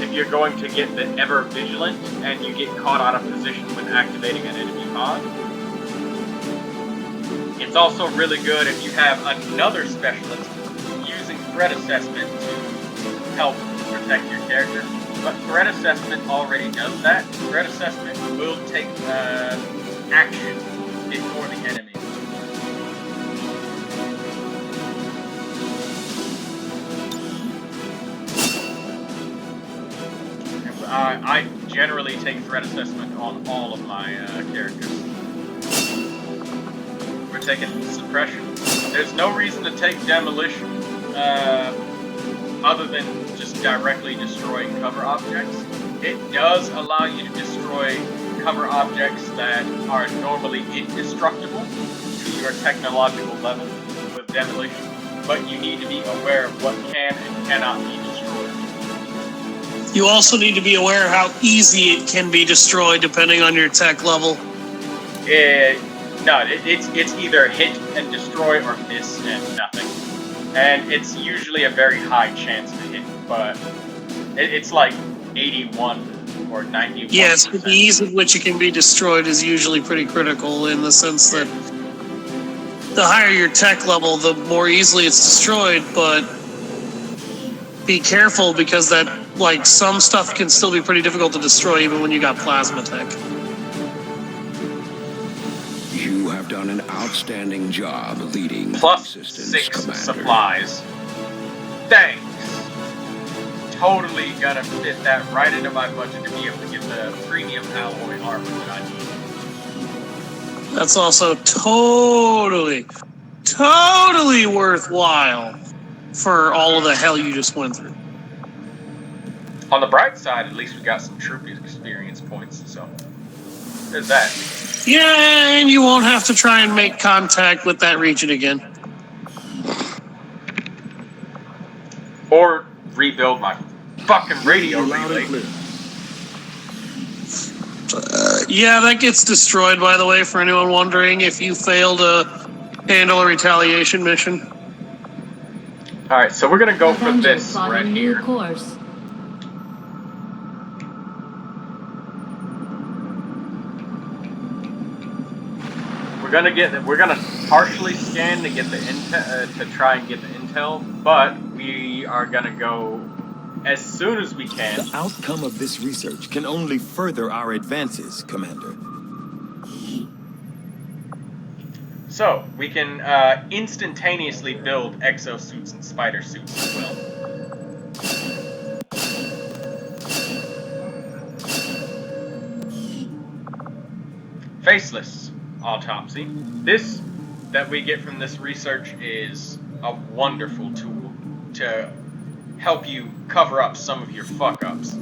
if you're going to get the Ever Vigilant and you get caught out of position when activating an enemy pod. It's also really good if you have another Specialist using Threat Assessment to help protect your character. But Threat Assessment already does that. Threat Assessment will take action before the enemy. I generally take Threat Assessment on all of my characters. We're taking Suppression. There's no reason to take Demolition other than just directly destroying cover objects. It does allow you to destroy cover objects that are normally indestructible to your technological level with Demolition, but you need to be aware of what can and cannot be destroyed.
You also need to be aware how easy it can be destroyed depending on your tech level.
It's either hit and destroy or miss and nothing. And it's usually a very high chance to hit, but it's like 81 or 91%.
Yes, the ease at which it can be destroyed is usually pretty critical in the sense that the higher your tech level, the more easily it's destroyed, but be careful because that, like, some stuff can still be pretty difficult to destroy even when you got plasma tech.
You have done an outstanding job leading
Plus
Resistance
6
Commander.
supplies. Thanks. Totally gonna fit that right into my budget to be able to get the premium alloy armor that I need.
That's also totally worthwhile for all of the hell you just went through.
On the bright side, at least we got some troop experience points, so there's that.
Yeah, and you won't have to try and make contact with that region again.
Or rebuild my fucking radio relay.
Yeah, that gets destroyed, by the way, for anyone wondering, if you fail to handle a retaliation mission.
Alright, so we're gonna go for this right here.
Course.
We're gonna partially scan to get the intel, to try and get the intel, but we are gonna go as soon as we can.
The outcome of this research can only further our advances, Commander.
So we can instantaneously build exosuits and spider suits as well. Faceless autopsy. This that we get from this research is a wonderful tool to help you cover up some of your fuck-ups.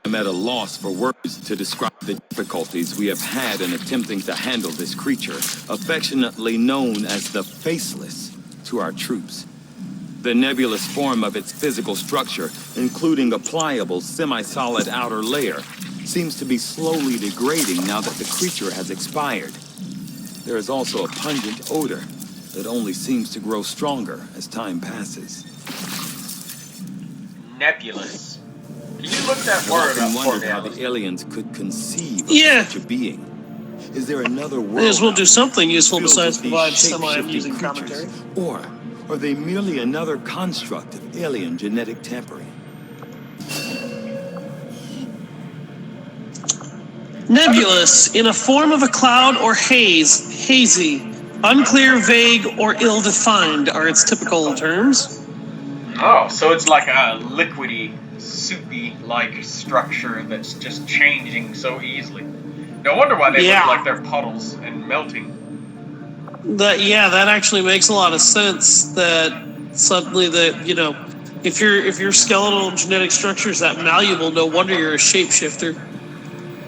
I'm at a loss for words to describe the difficulties we have had in attempting to handle this creature, affectionately known as the Faceless, to our troops. The nebulous form of its physical structure, including a pliable, semi-solid outer layer, seems to be slowly degrading now that the creature has expired. There is also a pungent odor that only seems to grow stronger as time passes.
Nebulous. Can you look that
I've
word
often
up for
wondered
me,
how
Alister?
the aliens could conceive of
Yeah.
such a being. Is there another world?
May as well do something useful
filled
besides
with these
provide
shape-shifting
semi-amusing
creatures?
commentary.
Or are they merely another construct of alien genetic tampering?
Nebulous, in a form of a cloud or haze, hazy, unclear, vague, or ill-defined are its typical terms.
Oh, so it's like a liquidy, soupy-like structure that's just changing so easily. No wonder why they
Yeah.
look like they're puddles and melting.
That actually makes a lot of sense. That suddenly if your skeletal genetic structure is that malleable, no wonder you're a shapeshifter.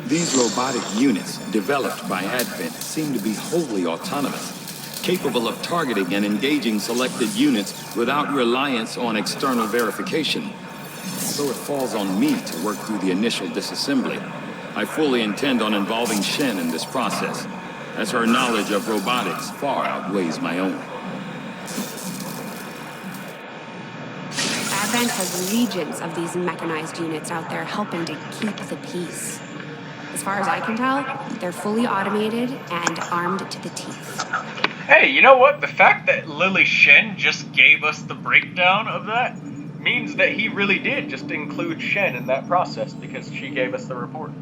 These robotic units, developed by Advent, seem to be wholly autonomous, capable of targeting and engaging selected units without reliance on external verification. So it falls on me to work through the initial disassembly. I fully intend on involving Shen in this process, as her knowledge of robotics far outweighs my own.
Advent has legions of these mechanized units out there helping to keep the peace. As far as I can tell, they're fully automated and armed to the teeth.
Hey, you know what? The fact that Lily Shen just gave us the breakdown of that means that he really did just include Shen in that process because she gave us the report.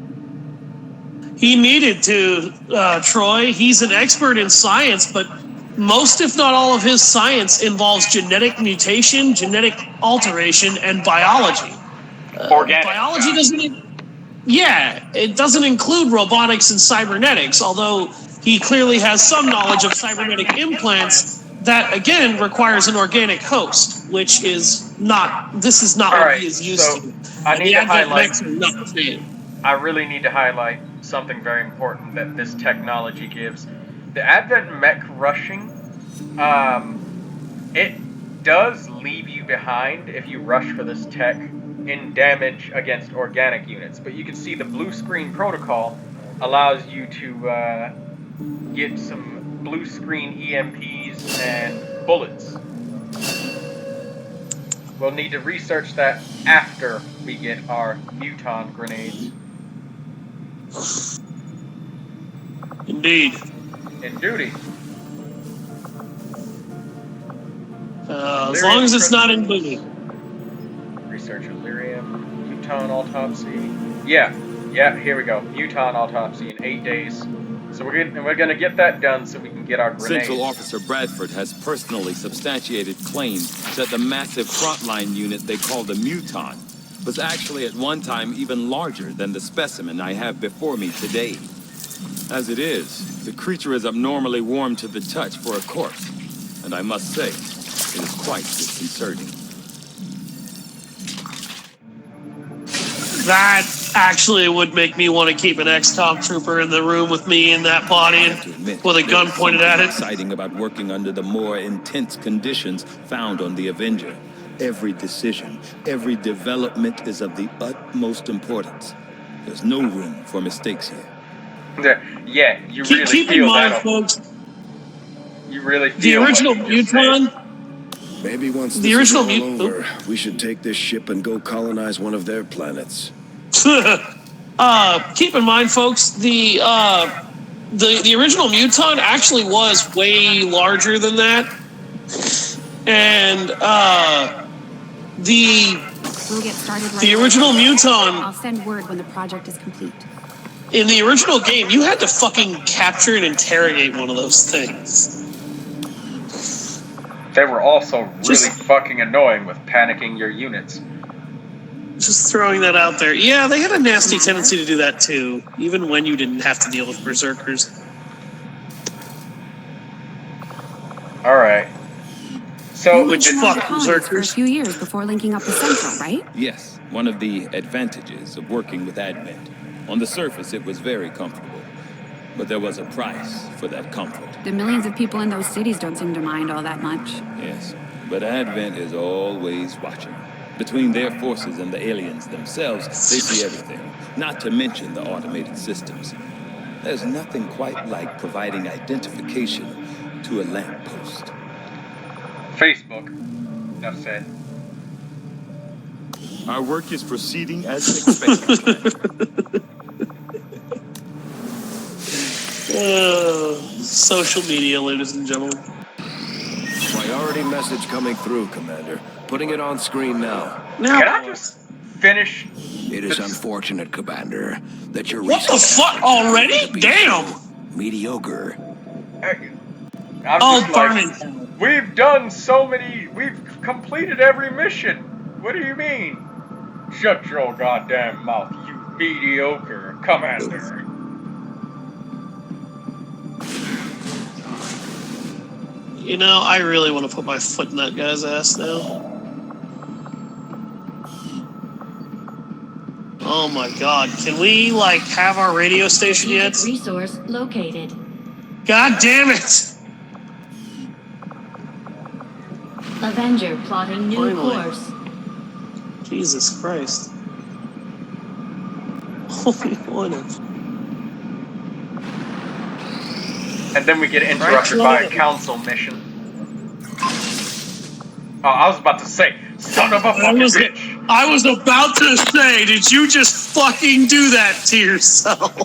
He needed to, Troy. He's an expert in science, but most, if not all, of his science involves genetic mutation, genetic alteration, and biology.
Organic.
Biology doesn't... Yeah, it doesn't include robotics and cybernetics, although he clearly has some knowledge of cybernetic implants that, again, requires an organic host, which is not... This is not what he is used to.
I need to highlight...
I
really need to highlight something very important that this technology gives. The Advent mech rushing, it does leave you behind if you rush for this tech in damage against organic units. But you can see the blue screen protocol allows you to get some blue screen EMPs and bullets. We'll need to research that after we get our muton grenades.
Indeed.
In duty.
As long as it's not in booty.
Research Illyrium, muton autopsy. Yeah, here we go. Muton autopsy in 8 days. So we're gonna get that done so we can get our grenades.
Central Officer Bradford has personally substantiated claims that the massive frontline unit they call the Muton was actually at one time even larger than the specimen I have before me today. As it is, the creature is abnormally warm to the touch for a corpse, and I must say, it is quite disconcerting.
That actually would make me want to keep an XCOM trooper in the room with me in that body with a gun pointed at it.
Exciting about working under the more intense conditions found on the Avenger. Every decision, every development is of the utmost importance. There's no room for mistakes here.
Yeah, you really
keep
feel
in mind,
that.
Folks.
You really feel
the original Muton.
Maybe once
The
this
original
is all over, we should take this ship and go colonize one of their planets.
Keep in mind, folks, the original Muton actually was way larger than that, and
We'll get started
the original Muton.
I'll send word when the project is complete.
In the original game, you had to fucking capture and interrogate one of those things.
They were also really fucking annoying with panicking your units.
Just throwing that out there. Yeah, they had a nasty tendency to do that too, even when you didn't have to deal with berserkers.
Alright. So,
Which
Been
fuck
on colonies for a
berserkers?
few years before linking up with Central, right?
Yes, one of the advantages of working with Advent. On the surface, it was very comfortable. But there was a price for that comfort.
The millions of people in those cities don't seem to mind all that much.
Yes, but Advent is always watching. Between their forces and the aliens themselves, they see everything. Not to mention the automated systems. There's nothing quite like providing identification to a lamppost.
Facebook. Enough said.
Our work is proceeding as expected.
Social media, ladies and gentlemen.
Priority message coming through, Commander. Putting it on screen now.
Can I just finish?
It is unfortunate, Commander, that your
What the fuck already? Damn!
mediocre.
I'm
Oh,
just
darn
like,
it.
we've done so many. We've completed every mission. What do you mean? Shut your goddamn mouth, you mediocre commander.
You know, I really want to put my foot in that guy's ass now. Oh my god, can we, like, have our radio station yet?
Resource located.
God damn it!
Avenger plotting new
Finally.
course.
Jesus Christ. Holy one.
And then we get interrupted by a council mission. Oh, I was about to say, son of a fucking bitch.
I was about to say, did you just fucking do that to yourself?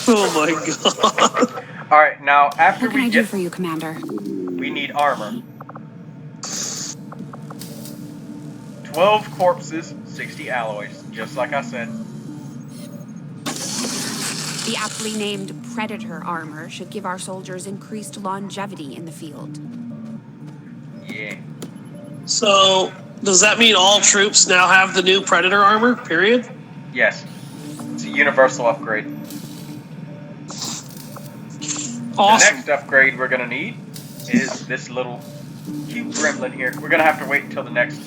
Oh my god.
Alright, now after
What can
we
I do
get,
for you, Commander?
we need armor. 12 corpses, 60 alloys, just like I said.
The aptly named Predator armor should give our soldiers increased longevity in the field.
Yeah.
So, does that mean all troops now have the new Predator armor, period?
Yes. It's a universal upgrade.
Awesome.
The next upgrade we're gonna need is this little cute gremlin here. We're gonna have to wait until the next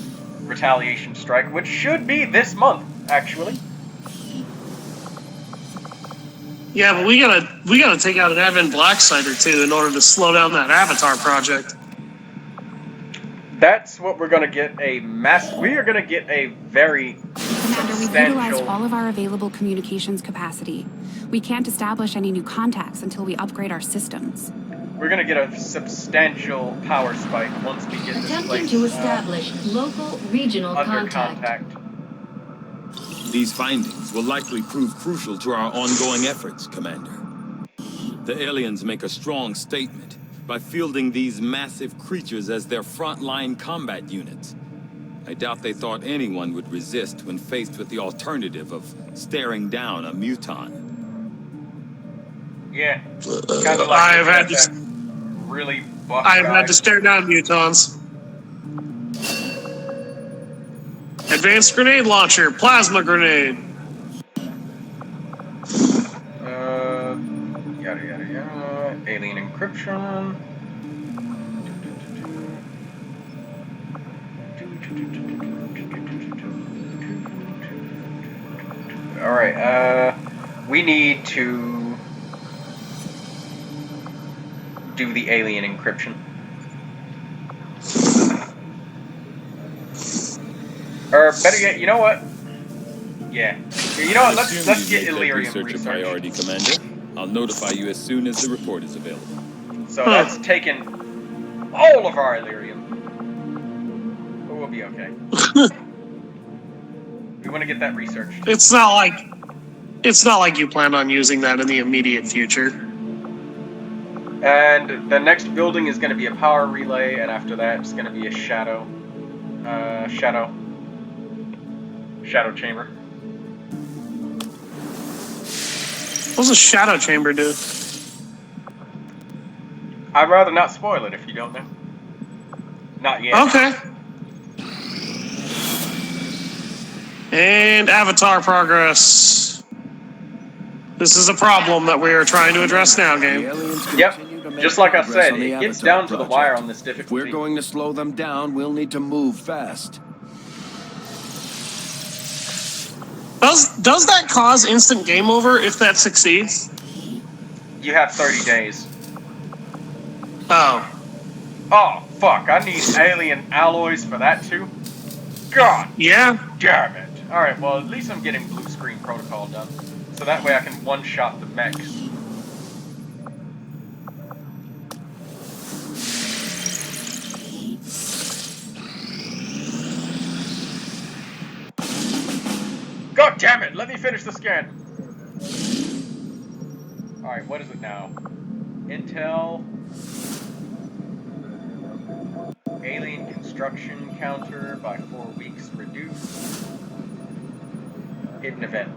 retaliation strike, which should be this month, actually.
Yeah, but we gotta take out an Advent Blackside or two in order to slow down that Avatar project.
That's what we're gonna get we are gonna get a very
Commander, we've utilized all of our available communications capacity. We can't establish any new contacts until we upgrade our systems.
We're gonna get a substantial power spike once we get this
Attempting
place
to establish local regional
under
contact.
These findings will likely prove crucial to our ongoing efforts, Commander. The aliens make a strong statement by fielding these massive creatures as their frontline combat units. I doubt they thought anyone would resist when faced with the alternative of staring down a muton.
Yeah. Kind of like
I've had to
really buff
I've
guy.
had to stare down mutons. Advanced grenade launcher, plasma grenade.
Yada yada yada. Alien encryption. Alright, we need to do the alien encryption. Or better yet, you know what? Yeah. You know what, let's get Illyrium
research a
research.
priority, Commander. I'll notify you as soon as the report is available.
So that's taken all of our Illyrium. But we'll be okay. We want to get that researched.
It's not like you plan on using that in the immediate future.
And the next building is going to be a power relay, and after that it's going to be a shadow chamber.
What does a shadow chamber do?
I'd rather not spoil it if you don't know. Not yet.
Okay. And avatar progress. This is a problem that we are trying to address now,
The
game.
aliens
Yep.
continue to make
Just like I
progress
said,
on the
it gets
Avatar
down to the
project.
wire on this
If we're
difficulty.
going to slow them down, we'll need to move fast.
Does that cause instant game over if that succeeds?
You have 30 days.
Oh.
Oh, fuck. I need alien alloys for that too? God
Yeah?
damn it. Alright, well, at least I'm getting blue screen protocol done. So that way I can one-shot the mechs. God damn it! Let me finish the scan! Alright, what is it now? Intel... Alien construction counter by 4 weeks reduced. Hidden event.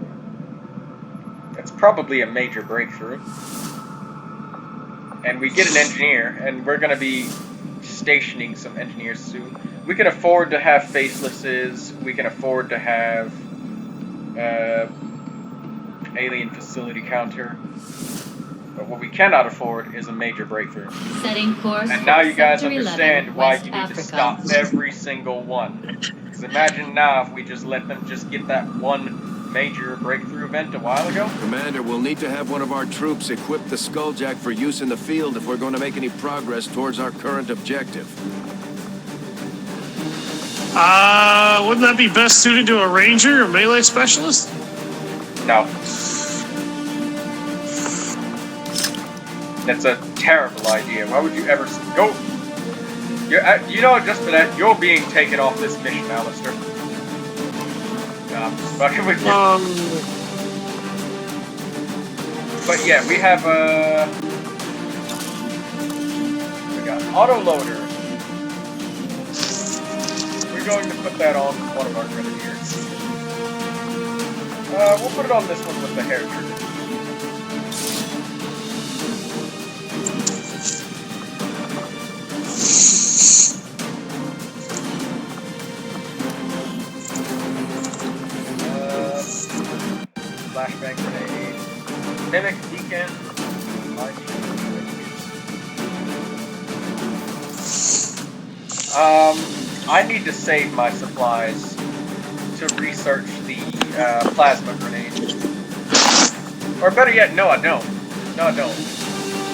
That's probably a major breakthrough. And we get an engineer, and we're gonna be stationing some engineers soon. We can afford to have facelesses, we can afford to have alien facility counter. But what we cannot afford is a major breakthrough.
Setting course.
And now
for
you guys
Sector
understand
11,
why
West
you need
Africa.
to stop every single one. Because imagine now if we just let them just get that one major breakthrough event a while ago.
Commander, we'll need to have one of our troops equip the Skulljack for use in the field if we're going to make any progress towards our current objective.
Wouldn't that be best suited to a ranger or melee specialist?
No. That's a terrible idea. Why would you ever go? You know, just for that, you're being taken off this mission, Alister. No, I'm just fucking with you. But yeah, we have we got autoloader. We're going to put that on one of our grenadiers. We'll put it on this one with the hair trigger. Flashbang grenade. Mimic beacon. I need to save my supplies to research the plasma grenade. Or better yet, no, I don't. No, I don't.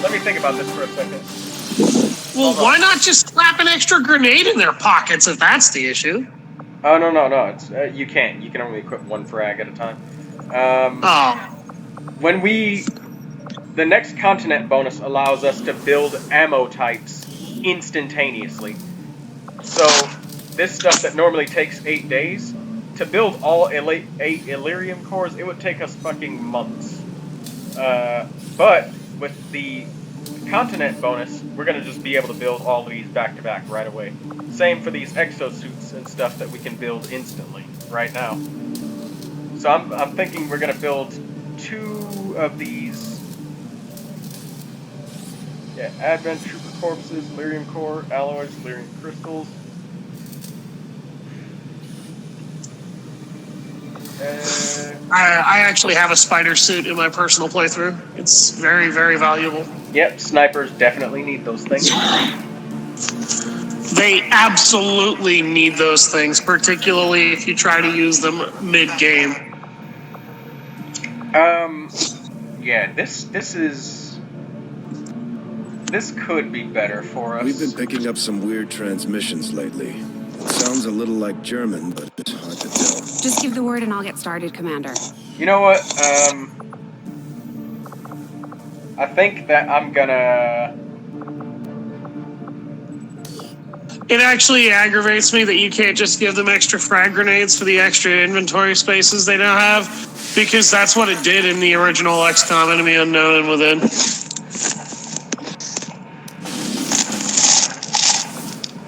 Let me think about this for a second.
Well, why not just slap an extra grenade in their pockets if that's the issue?
Oh, no. It's, you can't. You can only equip one frag at a time. When the next continent bonus allows us to build ammo types instantaneously. So, this stuff that normally takes 8 days, to build all 8 Illyrium cores, it would take us fucking months. But with the continent bonus, we're gonna just be able to build all of these back to back right away. Same for these exosuits and stuff that we can build instantly right now. So I'm thinking we're gonna build 2 of these. Yeah, Advent Trooper corpses, Lyrium core, alloys, Lyrium crystals.
I actually have a spider suit in my personal playthrough. It's very, very valuable.
Yep, snipers definitely need those things.
They absolutely need those things, particularly if you try to use them mid-game.
Yeah, this could be better for us.
We've been picking up some weird transmissions lately. It sounds a little like German, but it's hard to tell.
Just give the word and I'll get started, Commander.
You know what? I think that I'm gonna...
It actually aggravates me that you can't just give them extra frag grenades for the extra inventory spaces they now have, because that's what it did in the original XCOM Enemy Unknown and Within.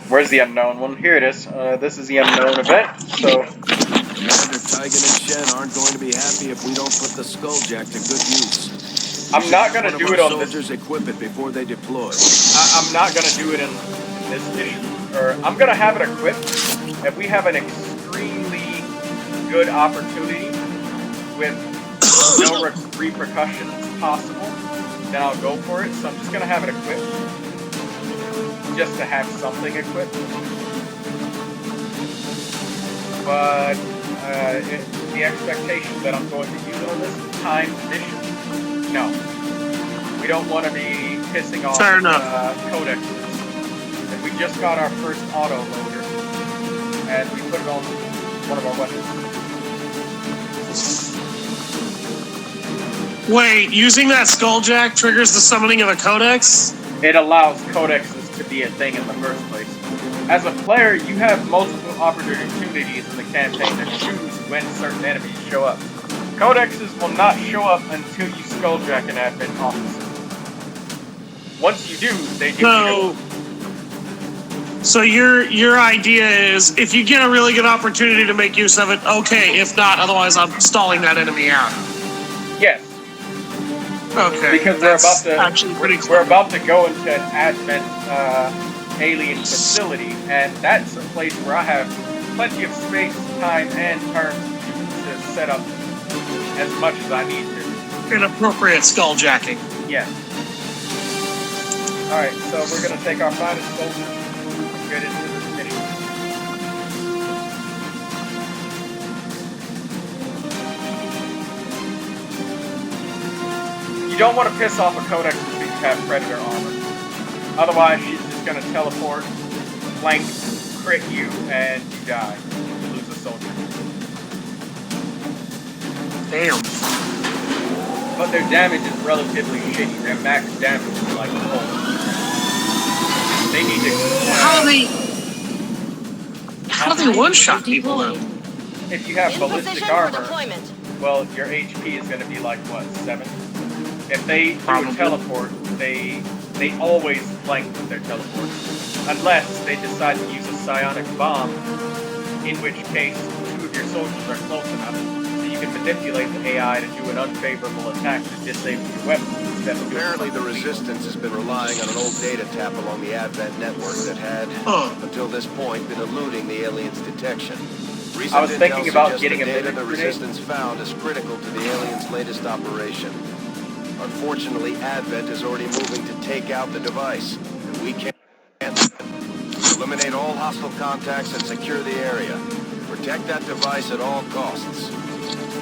Where's the unknown one? Here it is. This is the unknown event, so... Commander Tygan and Shen aren't going to be happy if we don't put the Skulljack to good use.
I'm not gonna do it on this.
Soldiers equip it before they deploy.
I'm not gonna do it in this mission, or I'm gonna have it equipped. If we have an extremely good opportunity with no repercussions possible, then I'll go for it. So I'm just gonna have it equipped, just to have something equipped. But the expectation that I'm going to use on this timed mission, no. We don't want to be pissing off codexes. If we just got our first auto loader and we put it on one of our weapons.
Wait, using that skulljack triggers the summoning of a codex?
It allows codexes to be a thing in the first place. As a player, you have multiple opportunities in the campaign to choose when certain enemies show up. Codexes will not show up until you skulljack an admin officer. Once you do, they do show up.
So your idea is, if you get a really good opportunity to make use of it, okay. If not, otherwise I'm stalling that enemy out.
Yes.
Okay.
Because we're about to go into an advent alien facility, and that's a place where I have plenty of space, time, and turns to set up as much as I need to.
Inappropriate skulljacking.
Yes. Alright, so we're gonna take our finest soldiers and get into this mission. You don't want to piss off a codex until you have predator armor. Otherwise, she's just gonna teleport, flank, crit you, and you die. You lose a soldier.
Damn.
But their damage is relatively shitty. Their max damage is like full. They need to.
How do they one-shot people though?
If you have ballistic armor, well, your HP is going to be like what, 7? If they do a teleport, they always flank with their teleport, unless they decide to use a psionic bomb, in which case 2 of your soldiers are close enough so you can manipulate the AI to do an unfavorable attack to disable your weapon.
Apparently the Resistance has been relying on an old data tap along the Advent network that had, until this point, been eluding the aliens' detection. Recent
I was thinking about getting a
data the Resistance found is critical to the aliens' latest operation. Unfortunately, Advent is already moving to take out the device, and we can't. Eliminate all hostile contacts and secure the area. Protect that device at all costs.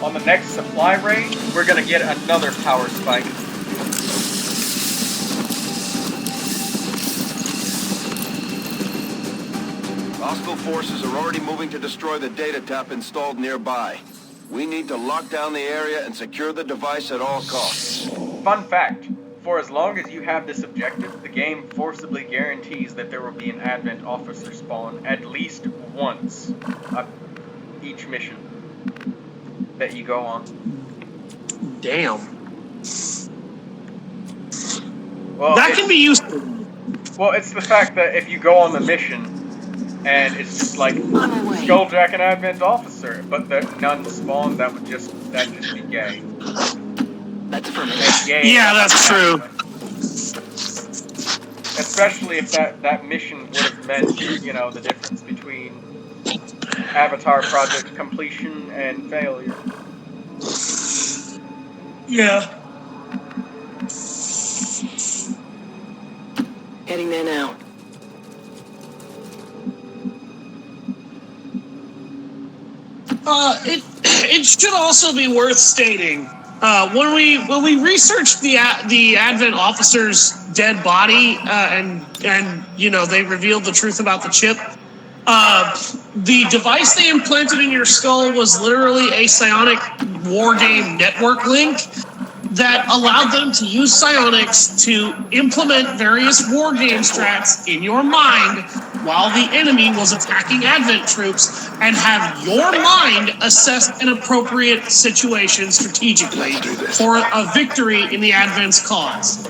On the next supply raid, we're gonna get another power spike.
Hostile forces are already moving to destroy the data tap installed nearby. We need to lock down the area and secure the device at all costs.
Fun fact, for as long as you have this objective, the game forcibly guarantees that there will be an Advent officer spawn at least once each mission that you go on.
Damn.
Well,
that can be useful.
Well, it's the fact that if you go on the mission and it's just like skulljack an Advent officer, but none spawn, that'd just be gay.
That's for me.
Yeah, that's true.
Especially if that mission would have meant, you know, the difference between Avatar project completion and failure.
Yeah.
Heading there now.
It should also be worth stating when we researched the Advent officer's dead body and you know they revealed the truth about the chip. The device they implanted in your skull was literally a psionic wargame network link that allowed them to use psionics to implement various wargame strats in your mind while the enemy was attacking Advent troops and have your mind assess an appropriate situation strategically for a victory in the Advent's cause.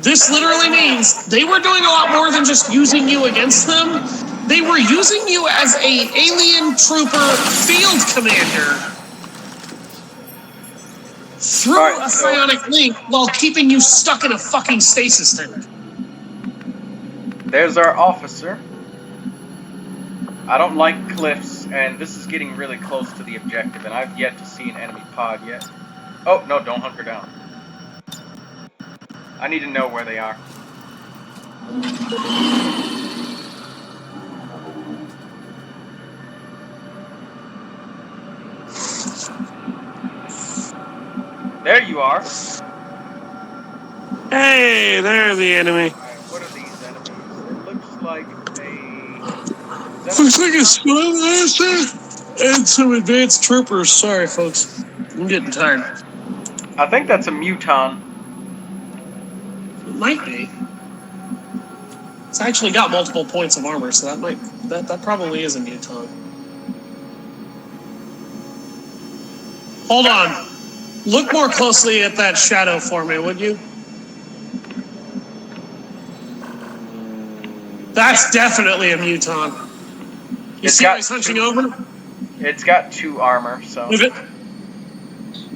This literally means they were doing a lot more than just using you against them. They were using you as a alien trooper field commander through a psionic link while keeping you stuck in a fucking stasis tank.
There's our officer. I don't like cliffs, and this is getting really close to the objective, and I've yet to see an enemy pod yet. Oh, no, don't hunker down. I need to know where they are. There you are.
Hey, they're the enemy.
What are these enemies? It looks like
Looks like a squad master and some advanced troopers. Sorry, folks. I'm getting tired.
I think that's a muton.
It might be. It's actually got multiple points of armor, so that probably is a muton. Hold on. Look more closely at that shadow for me, would you? That's definitely a muton. You see how he's hunching over?
It's got 2 armor, so.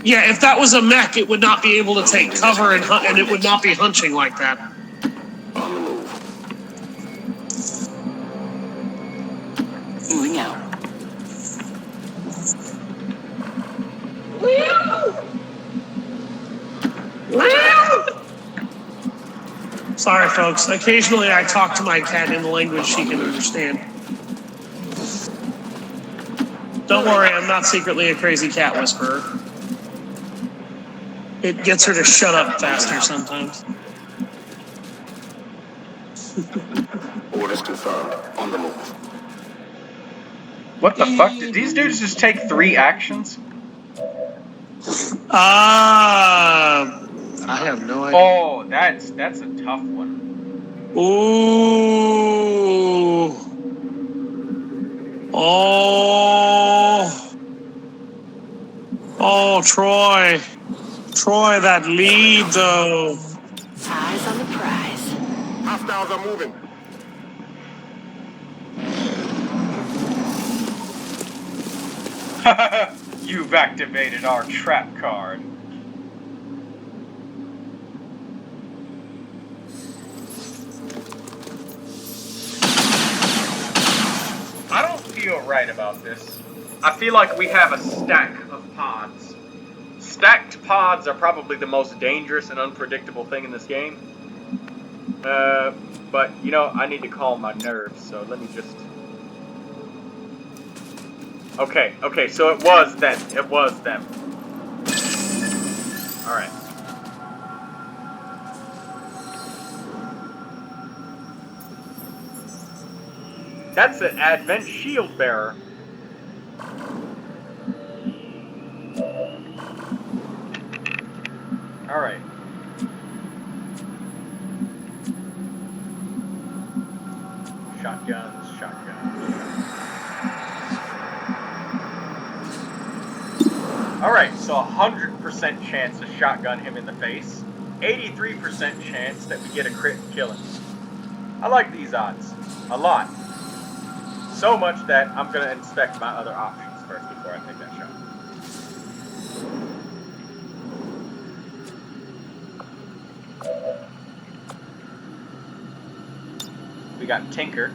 Yeah, if that was a mech, it would not be able to take cover and it would not be hunching like that.
On the move.
Moving out.
Sorry, folks. Occasionally I talk to my cat in the language she can understand. Don't worry, I'm not secretly a crazy cat whisperer. It gets her to shut up faster sometimes.
Orders confirmed. On the move.
What the fuck? Did these dudes just take 3 actions?
I have no idea.
Oh, that's a tough one.
Ooh. Oh, Troy. Troy, that lead, though.
Eyes on the prize.
Hostiles are moving.
You've activated our trap card. I don't feel right about this. I feel like we have a stack of pods. Stacked pods are probably the most dangerous and unpredictable thing in this game. But, you know, I need to calm my nerves, so let me just... Okay, so it was them. It was them. Alright. That's an Advent shield bearer. Alright. Shotguns. Alright, so 100% chance to shotgun him in the face. 83% chance that we get a crit and kill him. I like these odds. A lot. So much that I'm going to inspect my other options first before I take that shot. We got Tinker,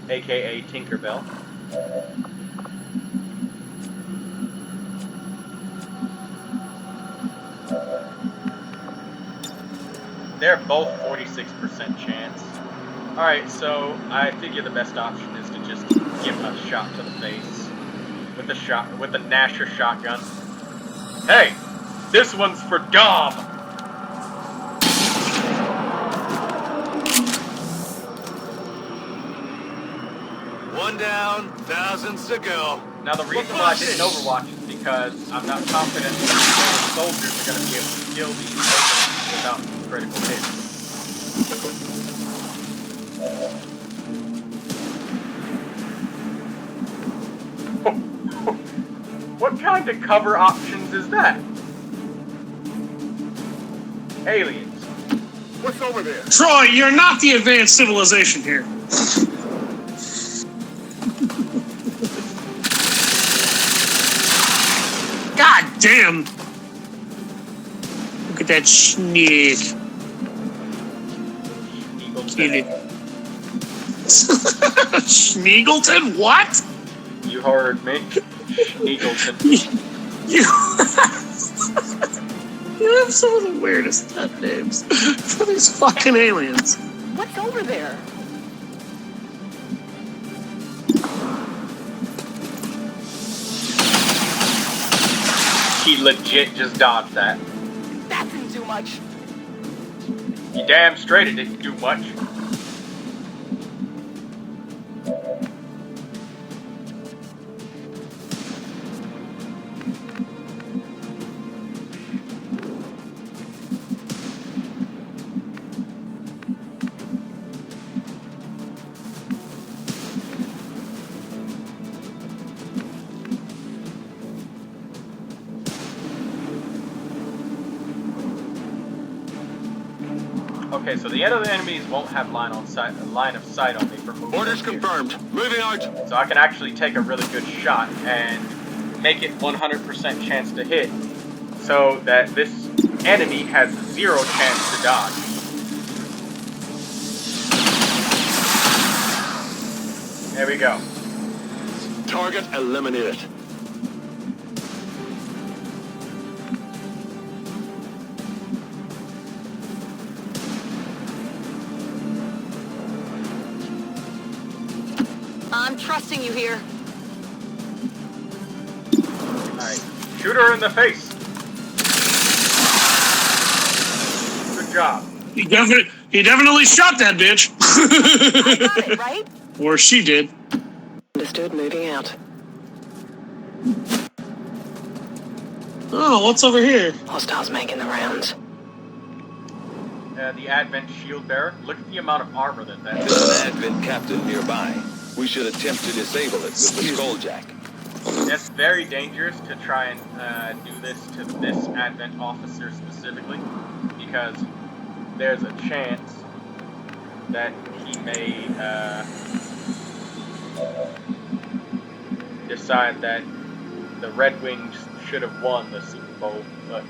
aka Tinkerbell. They're both 46% chance. Alright, so I figure the best option is to just give a shot to the face with the Nasher shotgun. Hey, this one's for Dom.
One down, thousands to go.
Now the reason why I didn't Overwatch is because I'm not confident that the soldiers are going to be able to kill these soldiers without critical hits. What kind of cover options is that? Aliens.
What's over there?
Troy, you're not the advanced civilization here. God damn. Look at that snake. Kill it. Schneagleton? What?
You heard me. Schneagleton.
You you have some of the weirdest pet names for these fucking aliens.
What's over there?
He legit just dodged that.
That didn't do much.
You damn straight it didn't do much. Okay, so the other enemies won't have line of sight on me for moving.
Orders confirmed. Moving out.
So I can actually take a really good shot and make it 100% chance to hit, so that this enemy has 0 chance to dodge. There we go.
Target eliminated.
I'm trusting you here.
Alright, shoot her in the face. Good job.
He definitely shot that bitch.
I got it, right?
Or she did.
Understood, moving out.
Oh, what's over here?
Hostiles making the rounds.
The Advent shield bearer. Look at the amount of armor that
There's an Advent captain nearby. We should attempt to disable it with the skulljack.
That's very dangerous to try and do this to this Advent officer specifically, because there's a chance that he may decide that the Red Wings should have won the Super Bowl, but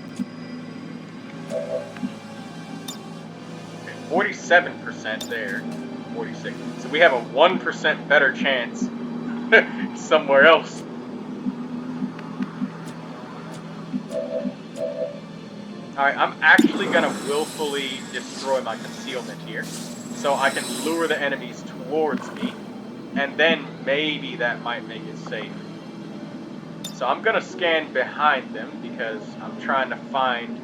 47% there, 46. So we have a 1% better chance somewhere else. Alright, I'm actually gonna willfully destroy my concealment here, so I can lure the enemies towards me, and then maybe that might make it safe. So I'm gonna scan behind them because I'm trying to find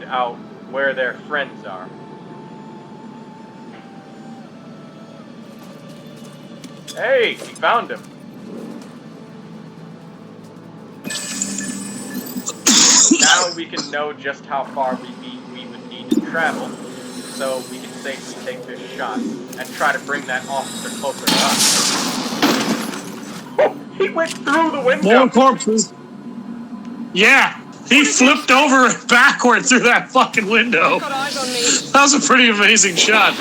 out where their friends are. Hey, we found him. Now we can know just how far we would need to travel, so we can safely take this shot and try to bring that officer closer to us. Oh, he went through the window.
More corpses. Yeah, he flipped over backward through that fucking window.
Got eyes on me.
That was a pretty amazing shot.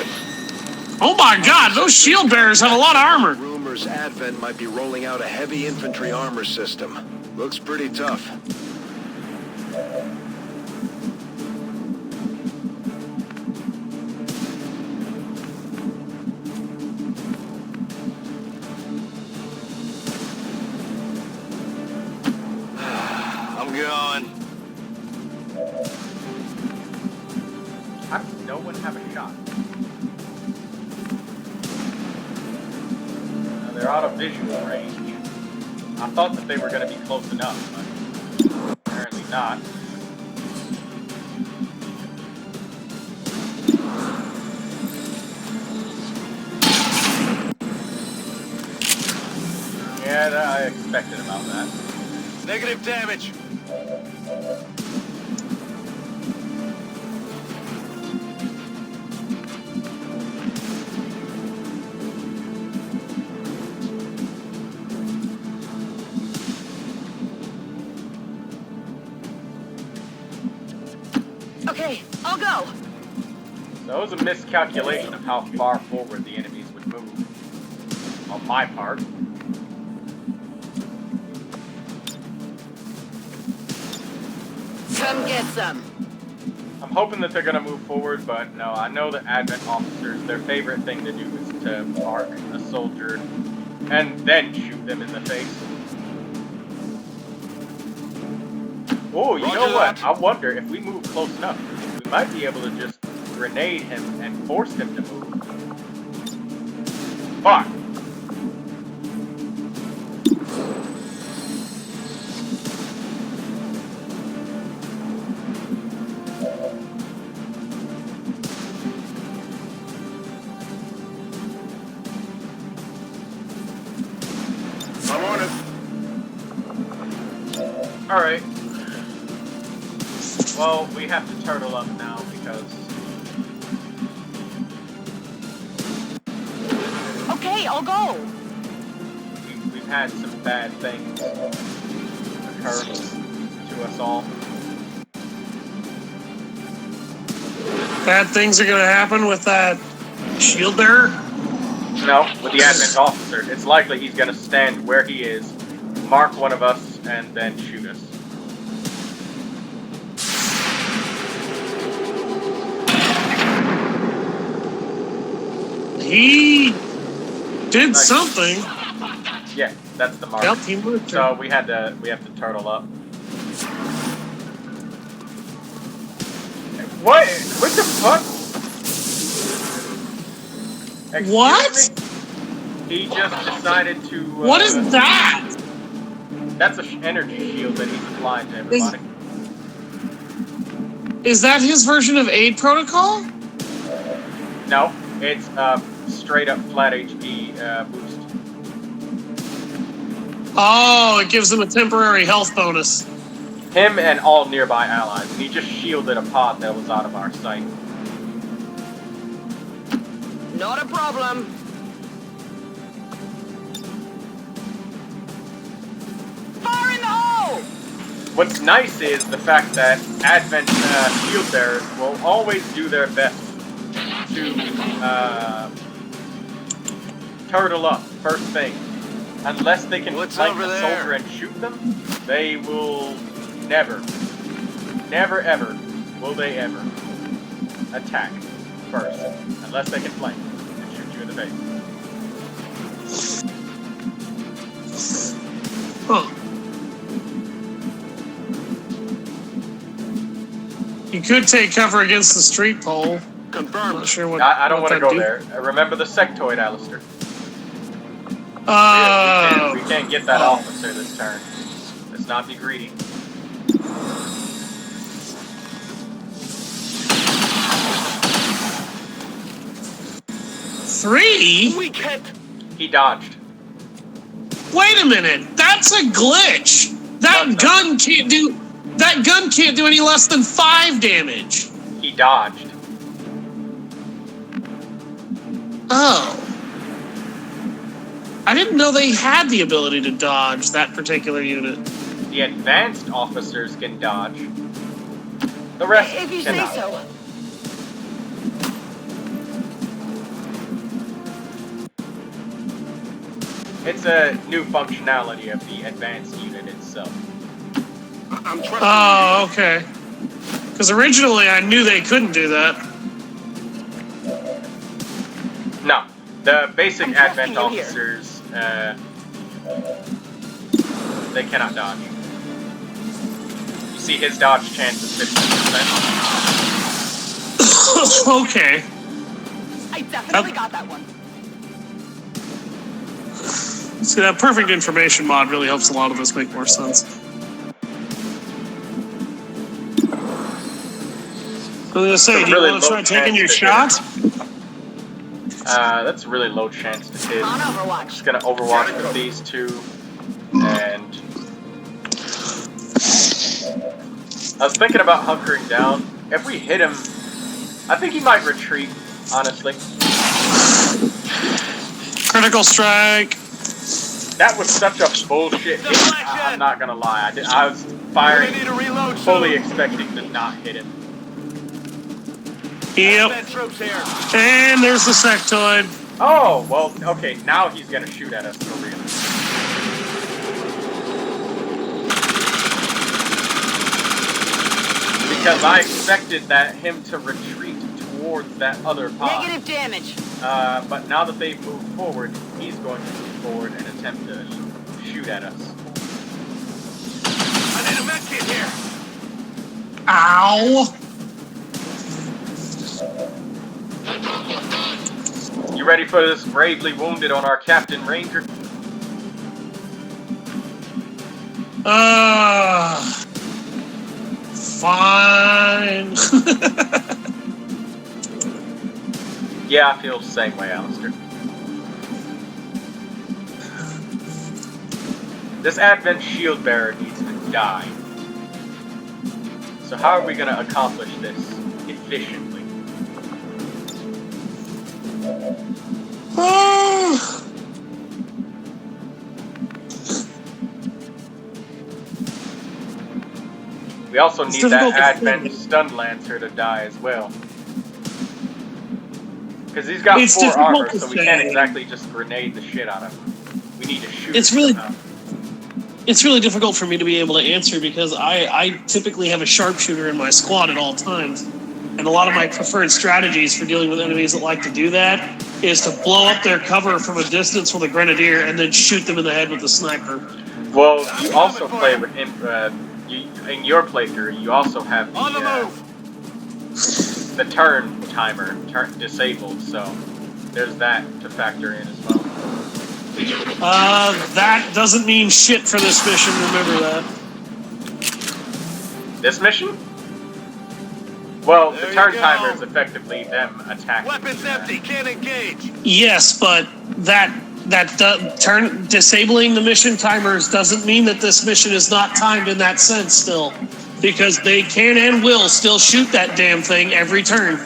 Oh my god, those shield bearers have a lot of armor.
Rumors Advent might be rolling out a heavy infantry armor system. Looks pretty tough.
I'm going.
How does no one have a shot? They're out of visual range. I thought that they were going to be close enough, but apparently not. Yeah, I expected about that.
Negative damage.
Okay, I'll go.
So it was a miscalculation of how far forward the enemies would move. On my part.
Come get some.
I'm hoping that they're gonna move forward, but no, I know that Advent officers, their favorite thing to do is to mark a soldier and then shoot them in the face. Oh, you know what? I wonder if we move close enough, we might be able to just grenade him and force him to move. Fuck.
I'm on it.
Alright. Well, we have to turtle up now because...
Okay, I'll go.
We've had some bad things occur to us all.
Bad things are gonna happen with that shield bearer?
No, with the Advent officer. It's likely he's gonna stand where he is, mark one of us, and then shoot us.
He did something.
Yeah, that's the mark.
Yep, he moved.
So we have to turtle up. What? What the fuck? Excuse
What?
me? He just decided to.
What is that?
That's an energy shield that he's applying to everybody.
Is that his version of aid protocol?
No, it's straight up flat HP boost.
Oh, it gives him a temporary health bonus.
Him and all nearby allies. And he just shielded a pod that was out of our sight.
Not a problem. Fire in the hole!
What's nice is the fact that Advent shield bearers will always do their best to turtle up first thing. Unless they can flank the soldier and shoot them, they will never ever will they ever attack first. Unless they can flank and shoot you in the face.
Huh. You could take cover against the street pole.
Confirmed.
Not sure what.
I don't want to go
do.
there. Remember the sectoid, Alister.
Oh.
We can't get that officer this turn. Let's not be greedy.
Three?
We can't.
He dodged.
Wait a minute. That's a glitch. That gun can't do. That gun can't do any less than 5 damage.
He dodged.
Oh. I didn't know they had the ability to dodge that particular unit.
The advanced officers can dodge. The rest
If you
cannot.
say so.
It's a new functionality of the advanced unit itself.
I'm trusting
Oh, okay. Because originally I knew they couldn't do that.
No, the basic
I'm
advent
trusting you here.
officers, they cannot dodge. You see his dodge chance is 50%.
Okay.
I definitely got that one.
See, that perfect information mod really helps a lot of this make more sense. I was gonna say, do you
really
want to try
low
taking your
chance
shot?
That's a really low chance to hit.
On Overwatch.
Just gonna overwatch with these two, and I was thinking about hunkering down. If we hit him, I think he might retreat, honestly.
Critical strike.
That was such a bullshit hit. I'm not gonna lie. I was firing,
need to reload
fully expecting to not hit him.
Yep.
troops here.
And there's the sectoid.
Oh, well, okay, now he's gonna shoot at us for real. because I expected him to retreat towards that other pod.
Negative damage.
But now that they've moved forward, he's going to move forward and attempt to shoot at us.
I need a med kit here.
Ow!
You ready for this bravely wounded on our Captain Ranger?
Fine.
Yeah, I feel the same way, Alister. This Advent shield bearer needs to die. So how are we going to accomplish this efficiently? We also need that Advent Stun Lancer to die as well. Because he's got 4 armor, so we can't exactly just grenade the shit out of him. We need to shoot him somehow.
It's really difficult for me to be able to answer because I typically have a sharpshooter in my squad at all times. And a lot of my preferred strategies for dealing with enemies that like to do that is to blow up their cover from a distance with a grenadier and then shoot them in the head with the sniper.
Well, you also play with in your playthrough. You also have the turn timer disabled, so there's that to factor in as well.
That doesn't mean shit for this mission. Remember that.
This mission? Well, the turn timer is effectively them attacking.
Weapons empty, can't engage.
Yes, but disabling the mission timers doesn't mean that this mission is not timed in that sense still, because they can and will still shoot that damn thing every turn.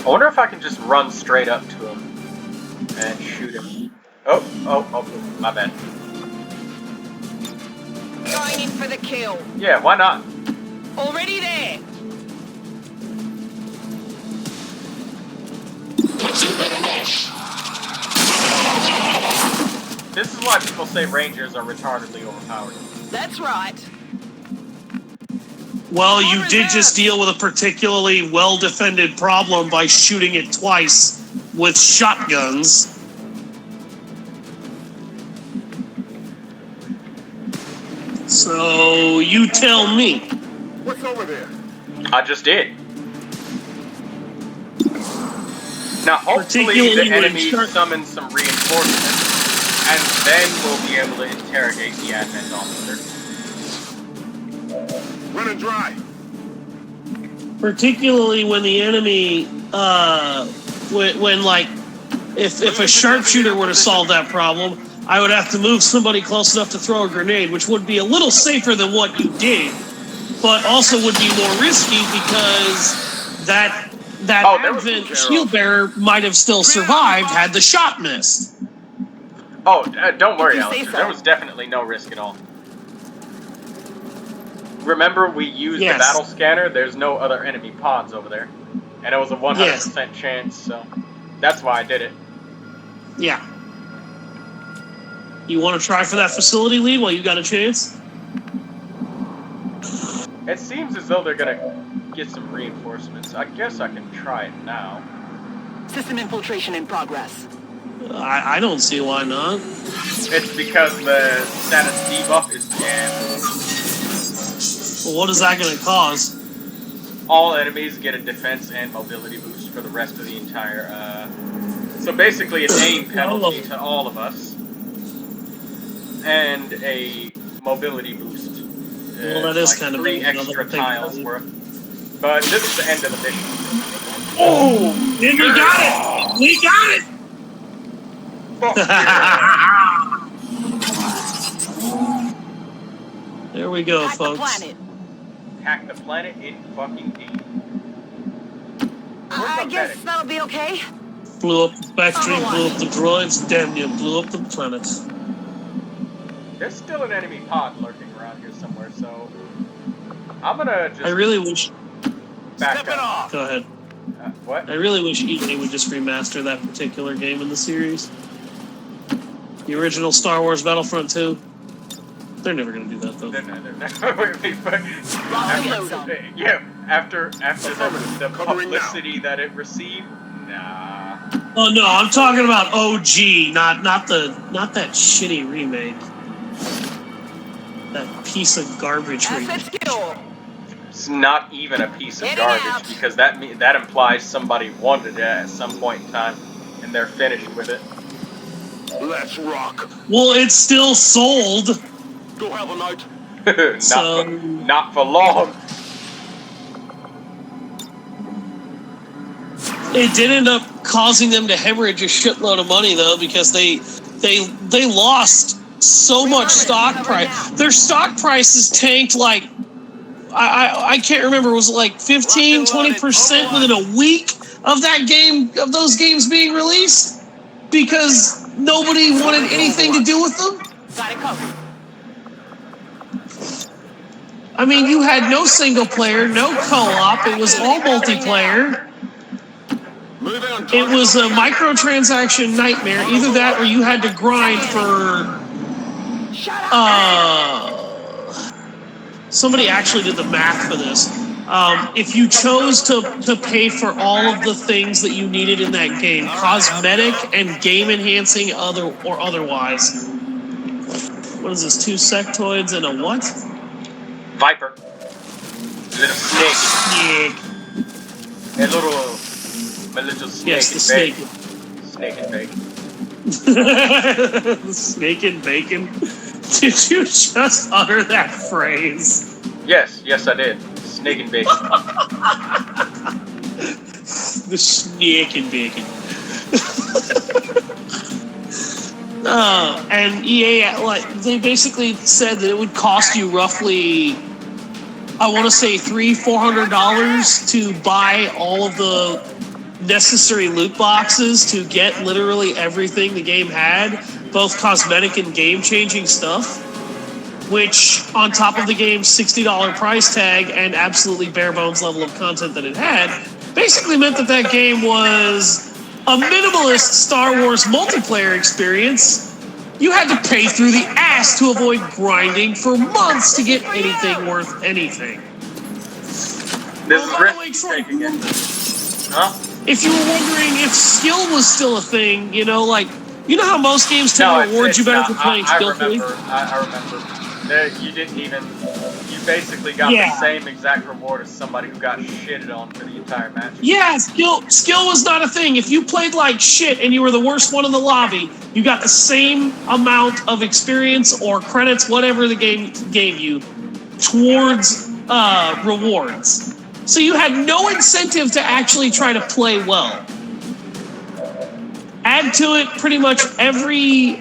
I wonder if I can just run straight up to him and shoot him. Oh, my bad.
Going in for the kill.
Yeah, why not?
Already there.
This is why people say Rangers are retardedly overpowered.
That's right.
Well, you did just deal with a particularly well-defended problem by shooting it twice with shotguns. So, you tell me.
What's over there?
I just did. Now, hopefully the enemy summons some reinforcements, and then we'll be able to interrogate the Advent officer.
Running dry.
Particularly when the enemy, if a sharpshooter were to solve that problem, I would have to move somebody close enough to throw a grenade, which would be a little safer than what you did, but also would be more risky because that Advent shield bearer might have still survived had the shot missed.
Oh, don't worry, Alister. There was definitely no risk at all. Remember, we used the battle scanner. There's no other enemy pods over there. And it was a 100% chance, so that's why I did it.
Yeah. You want to try for that facility lead while you got a chance?
It seems as though they're going to get some reinforcements. I guess I can try it now.
System infiltration in progress.
I don't see why not.
It's because the status debuff is jammed.
Well, what is that going to cause?
All enemies get a defense and mobility boost for the rest of the entire, So basically an aim penalty to all of us. And a mobility boost.
Well, that is
like
kind of
3 extra tiles worth. But this is the end of the mission.
Oh! And we got it! We got it! There we go,
Hack
folks.
the planet.
Hack the planet in fucking D.
I guess that'll be okay.
Blew up the factory, blew up the droids, damn you, blew up the planet.
There's still an enemy pod lurking around here somewhere, so I'm gonna just.
I really wish.
Back up.
Go ahead.
What?
I really wish EA would just remaster that particular game in the series. The original Star Wars Battlefront 2. They're never going to do that, though.
They're after the publicity that it received, nah.
Oh no, I'm talking about OG, not that shitty remake. That piece of garbage remake.
It's not even a piece of garbage because that implies somebody wanted it at some point in time, and they're finished with it.
Let's rock.
Well, it's still sold.
Go have a night.
Not for long.
It did end up causing them to hemorrhage a shitload of money, though, because they lost so much stock price. Their stock prices tanked like I can't remember. Was it like 15-20% within a week of those games being released because nobody wanted anything to do with them?
Got it covered.
I mean, you had no single player, no co-op. It was all multiplayer. It was a microtransaction nightmare. Either that or you had to grind for... somebody actually did the math for this. If you chose to pay for all of the things that you needed in that game, cosmetic and game-enhancing or otherwise. What is this, 2 sectoids and a what?
Viper. Little snake. A little snake.
Yes, the snake.
Snake and bacon.
Snake and bacon. Did you just utter that phrase?
Yes, I did. Snake and bacon.
The snake and bacon. And EA, they basically said that it would cost you roughly, I want to say $300-400 to buy all of the necessary loot boxes to get literally everything the game had, both cosmetic and game-changing stuff, which, on top of the game's $60 price tag and absolutely bare-bones level of content that it had, basically meant that game was a minimalist Star Wars multiplayer experience. You had to pay through the ass to avoid grinding for months to get anything worth anything.
This is taking it. Huh?
If you were wondering if skill was still a thing, you know how most games tend to reward you better for playing skillfully?
I remember. You basically got the same exact reward as somebody who got shitted on for the entire match.
Yeah, skill was not a thing. If you played like shit and you were the worst one in the lobby, you got the same amount of experience or credits, whatever the game gave you, towards rewards. So you had no incentive to actually try to play well. Add to it, pretty much every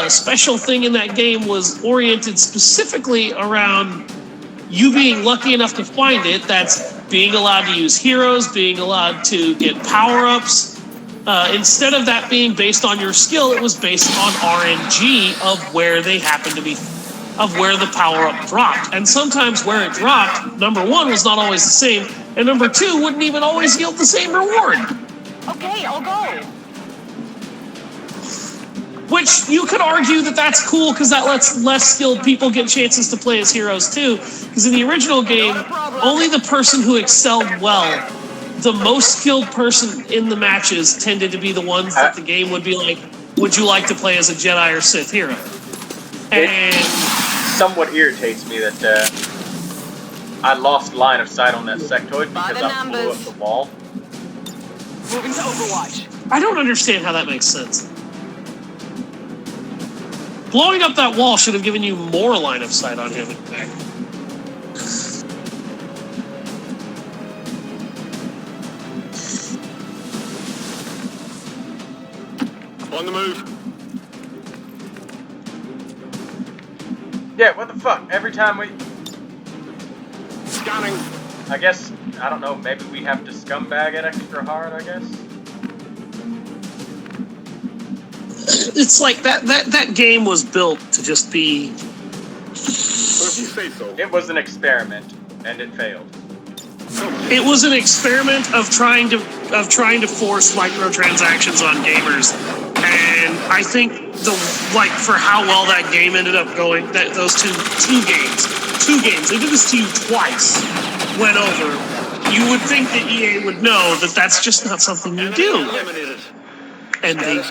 special thing in that game was oriented specifically around you being lucky enough to find it. That's being allowed to use heroes, being allowed to get power-ups. Instead of that being based on your skill, it was based on RNG of where they happened to be, of where the power-up dropped. And sometimes where it dropped, number one, was not always the same, and number two, wouldn't even always yield the same reward.
Okay, I'll go.
Which you could argue that's cool because that lets less skilled people get chances to play as heroes too. Because in the original game, only the person who excelled well, the most skilled person in the matches, tended to be the ones that the game would be like, would you like to play as a Jedi or Sith hero? And
it somewhat irritates me that I lost line of sight on that sectoid because I blew up the wall.
Moving to Overwatch.
I don't understand how that makes sense. Blowing up that wall should have given you more line of sight on him, in fact.
On the move.
Yeah, what the fuck? Every time we...
Scanning.
I guess, I don't know, maybe we have to scumbag it extra hard, I guess?
It's like that game was built to just be...
It was an experiment, and it failed.
It was an experiment of trying to force microtransactions on gamers, And I think for how well that game ended up going, that those two games, they did this to you twice, went over. You would think that EA would know that that's just not something you do. And they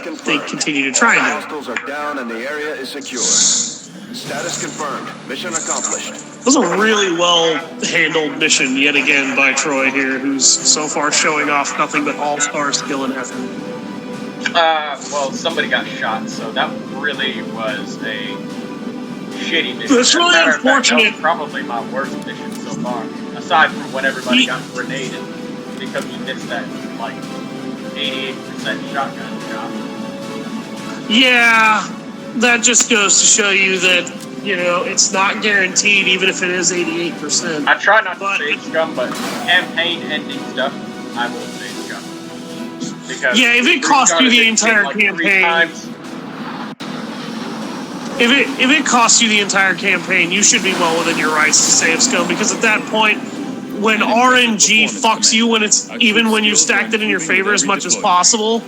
continue to try and do it.
Hostiles are down and the area is secure. Status confirmed. Mission accomplished.
It was a really well-handled mission yet again by Troy here, who's so far showing off nothing but all-star skill and effort.
Well, somebody got shot, so that really was a shitty mission.
It's really unfortunate.
That was probably my worst mission so far, aside from when everybody got grenaded, because we missed that, like, 88% shotgun shot.
Yeah, that just goes to show you that, you know, it's not guaranteed, even if it is 88%.
I try not to say scum, but campaign-ending stuff, I will say scum. Because
yeah, if it costs you the entire campaign, if it costs you the entire campaign, you should be well within your rights to say it's scum, because at that point, when RNG fucks you, even when you've stacked it in your favor as much as possible,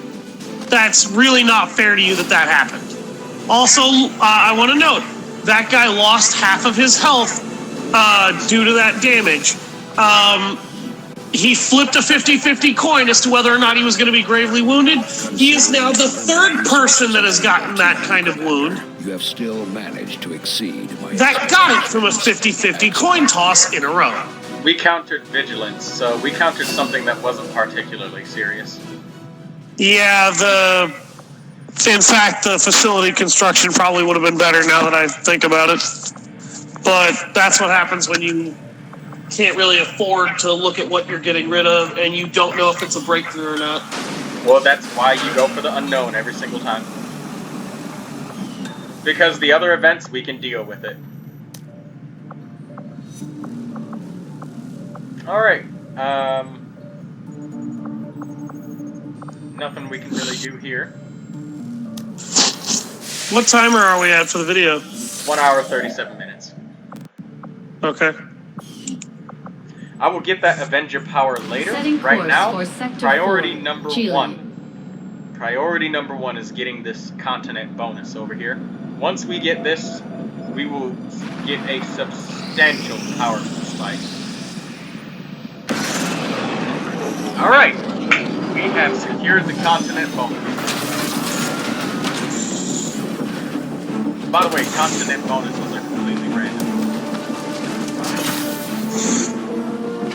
that's really not fair to you that happened. Also, I want to note, that guy lost half of his health due to that damage. He flipped a 50-50 coin as to whether or not he was going to be gravely wounded. He is now the third person that has gotten that kind of wound.
You have still managed to exceed my...
That got it from a 50-50 coin toss in a row.
We countered vigilance, so we countered something that wasn't particularly serious.
Yeah, in fact, the facility construction probably would have been better now that I think about it. But that's what happens when you can't really afford to look at what you're getting rid of and you don't know if it's a breakthrough or not.
Well, that's why you go for the unknown every single time. Because the other events, we can deal with it. Alright, nothing we can really do here.
What timer are we at for the video?
1 hour, 37 minutes.
Okay.
I will get that Avenger power later. Right now, priority number 1. Priority number 1 is getting this continent bonus over here. Once we get this, we will get a substantial power spike. Alright, we have secured the continent bonus. By the way, continent bonuses are completely random.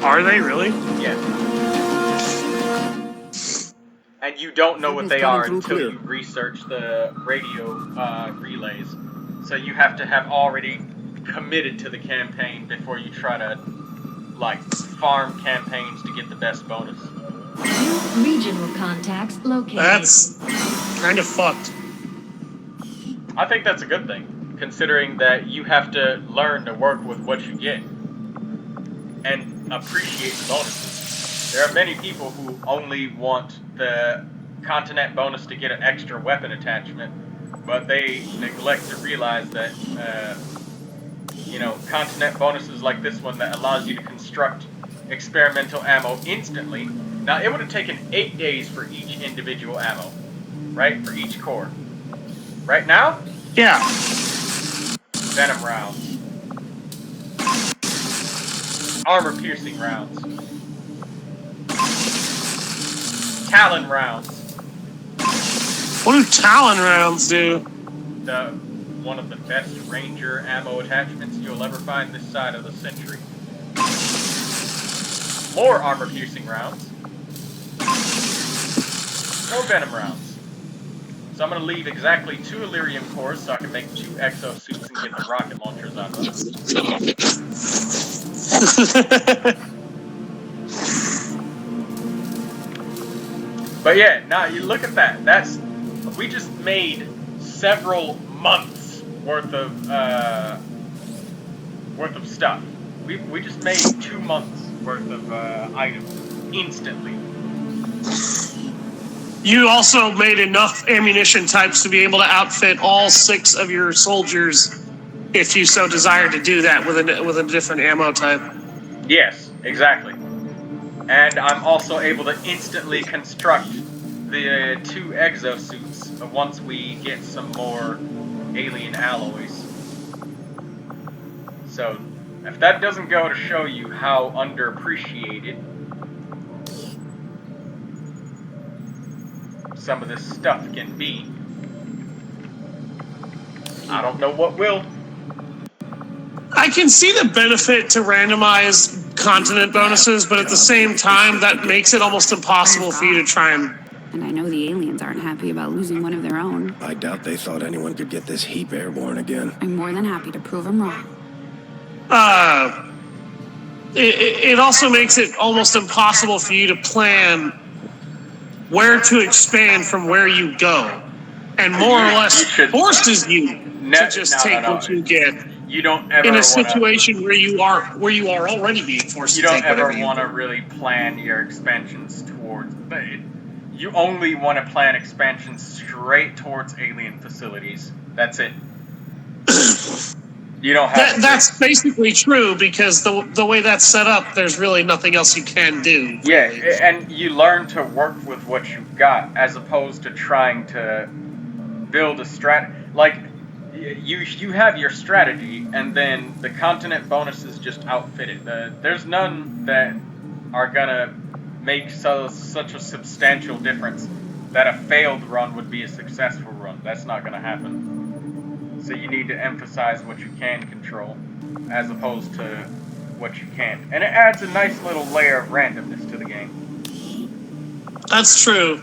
Are they really?
Yeah. And you don't know what they are until you research the radio relays. So you have to have already committed to the campaign before you try to, like, farm campaigns to get the best bonus.
New regional contacts located.
That's kind of fucked.
I think that's a good thing, considering that you have to learn to work with what you get and appreciate the bonuses. There are many people who only want the continent bonus to get an extra weapon attachment, but they neglect to realize that, you know, continent bonuses like this one that allows you to construct experimental ammo instantly. Now, it would have taken 8 days for each individual ammo, right? For each core. Right now?
Yeah.
Venom rounds. Armor-piercing rounds. Talon rounds.
What do Talon rounds do?
One of the best Ranger ammo attachments you'll ever find this side of the century. More armor-piercing rounds. More venom rounds. So I'm going to leave exactly 2 Illyrium cores so I can make 2 exosuits and get the rocket launchers out of them. But yeah, now you look at that. We just made several months worth of stuff. We just made 2 months worth of items instantly.
You also made enough ammunition types to be able to outfit all 6 of your soldiers, if you so desire to do that with a different ammo type.
Yes, exactly. And I'm also able to instantly construct the 2 exosuits once we get some more alien alloys. So, if that doesn't go to show you how underappreciated some of this stuff can be, I don't know what will.
I can see the benefit to randomize continent bonuses, but at the same time, that makes it almost impossible for you to try and...
And I know the aliens aren't happy about losing one of their own.
I doubt they thought anyone could get this heap airborne again.
I'm more than happy to prove them wrong.
It also makes it almost impossible for you to plan where to expand from where you go. And more or less forces you to just take what you get.
You don't ever
in a
wanna,
situation where you are already being forced to take whatever you
don't ever want to really plan your expansions towards... You only want to plan expansions straight towards alien facilities. That's it. You don't have
That's basically true, because the way that's set up, there's really nothing else you can do.
Yeah, and you learn to work with what you've got, as opposed to trying to build a like, you have your strategy, and then the continent bonuses just outfit it. There's none that are gonna make such a substantial difference that a failed run would be a successful run. That's not gonna happen. So you need to emphasize what you can control, as opposed to what you can't. And it adds a nice little layer of randomness to the game.
That's true.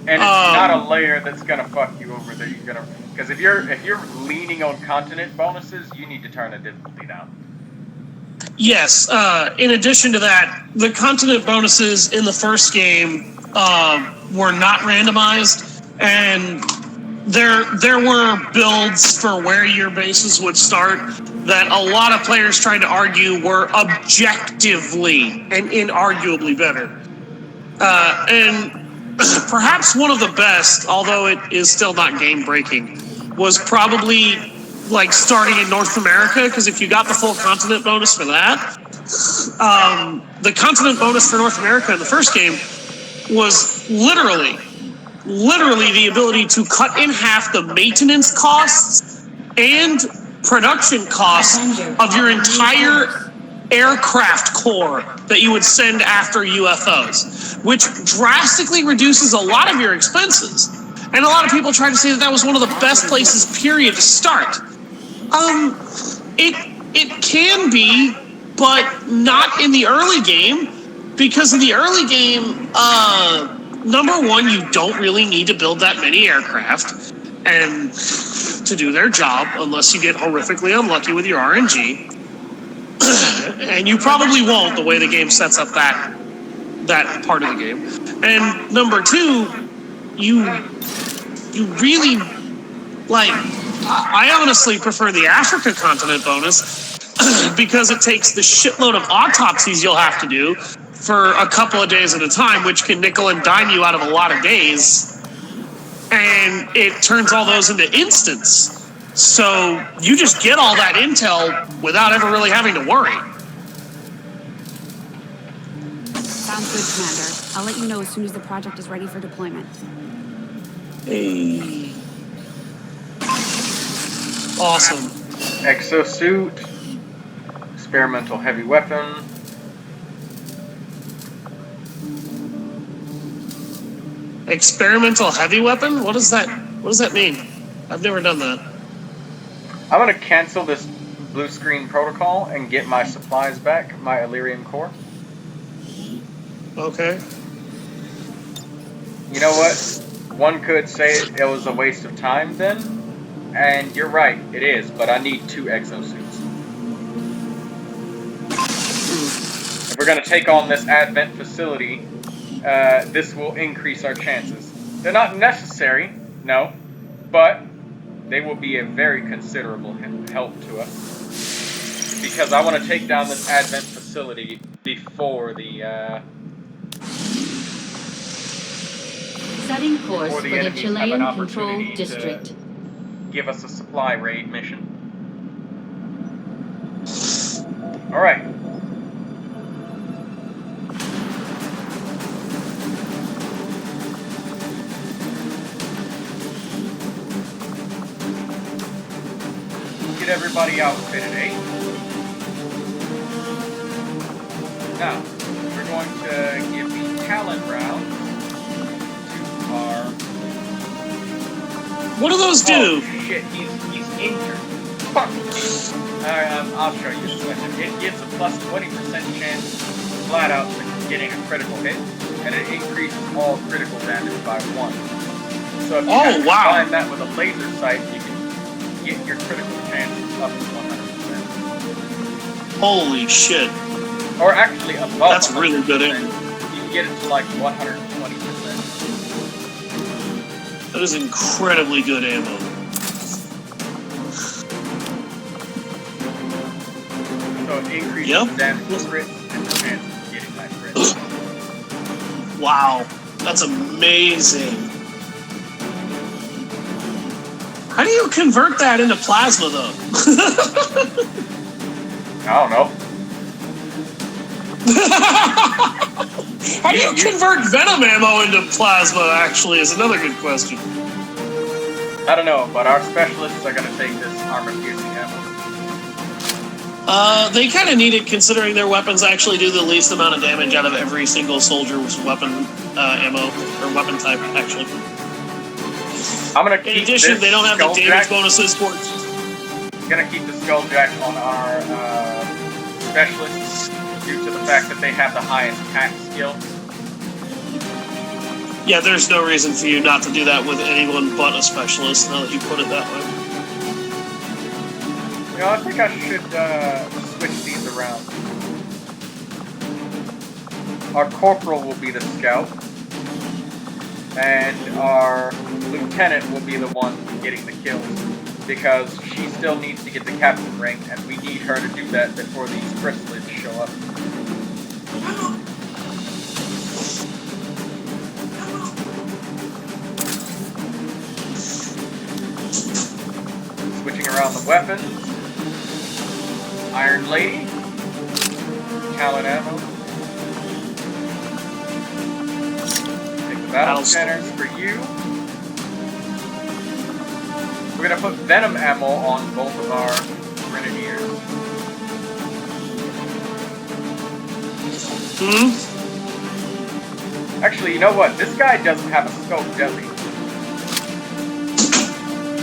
And it's not a layer that's gonna fuck you over. That you're gonna, because if you're leaning on continent bonuses, you need to turn the difficulty down.
Yes. In addition to that, the continent bonuses in the first game were not randomized, and there were builds for where your bases would start that a lot of players tried to argue were objectively and inarguably better. And perhaps one of the best, although it is still not game-breaking, was probably like starting in North America, because if you got the full continent bonus for that, the continent bonus for North America in the first game was literally the ability to cut in half the maintenance costs and production costs of your entire aircraft corps that you would send after UFOs, which drastically reduces a lot of your expenses. And a lot of people try to say that was one of the best places, period, to start. It can be, but not in the early game, because in the early game, number one, you don't really need to build that many aircraft and to do their job, unless you get horrifically unlucky with your RNG. And you probably won't, the way the game sets up that part of the game. And number two, you really, like, I honestly prefer the Africa continent bonus because it takes the shitload of autopsies you'll have to do for a couple of days at a time, which can nickel and dime you out of a lot of days, and it turns all those into instants. So you just get all that intel without ever really having to worry.
Sounds good, Commander. I'll let you know as soon as the project is ready for deployment.
Hey. Awesome.
Exosuit, experimental heavy weapon.
Experimental heavy weapon? What does that mean? I've never done that.
I'm gonna cancel this blue screen protocol and get my supplies back, my Illyrium core.
Okay.
You know what? One could say it was a waste of time then, and you're right, it is, but I need 2 exosuits. If we're gonna take on this Advent facility, this will increase our chances. They're not necessary, no, but they will be a very considerable help to us. Because I want to take down this Advent facility before the
Setting course
before
for
the
the
enemies have an
Chilean
opportunity
controlled district.
to give us a supply raid mission. Alright. everybody outfitted, eh? Now, we're going to give the talent round to our...
What do those do?
Oh, shit, he's injured. Fuck! I'll show you this weapon. It gives a plus 20% chance flat out to getting a critical hit, and it increases all critical damage by 1. So if you combine that with a laser sight, you can get your critical chance up to 100%.
Holy shit.
Or actually above.
That's really good aim.
You can get it to like 120%.
That is incredibly good ammo.
So it increases damage crit and the chance of getting that crit.
Wow, that's amazing. How do you convert that into plasma, though?
I don't know.
How do you convert venom ammo into plasma, actually, is another good question.
I don't know, but our specialists are going to take this armor-piercing ammo.
They kind of need it, considering their weapons actually do the least amount of damage out of every single soldier's weapon ammo, or weapon type, actually.
I'm gonna keep
In addition, they don't have the damage bonuses for
I'm gonna keep the Skulljack on our specialists due to the fact that they have the highest attack skill.
Yeah, there's no reason for you not to do that with anyone but a specialist, now that you put it that way.
You know, I think I should switch these around. Our corporal will be the scout, and our lieutenant will be the one getting the kills, because she still needs to get the captain rank, and we need her to do that before these chrysalids show up. Switching around the weapons. Iron Lady. Talent ammo. Take the battle scanners for you. We're gonna put venom ammo on both of our grenadiers. Actually, you know what? This guy doesn't have a scope, does he?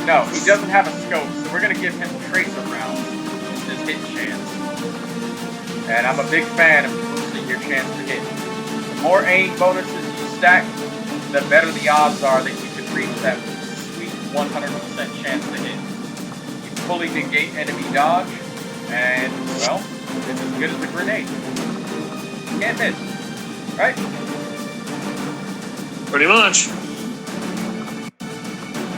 No, he doesn't have a scope, so we're gonna give him tracer rounds in his hit chance. And I'm a big fan of boosting your chance to hit. The more aim bonuses you stack, the better the odds are that you can reach that sweet 100% chance to hit. You fully negate enemy dodge, and, well, it's as good as a grenade. Can't miss, right?
Pretty much.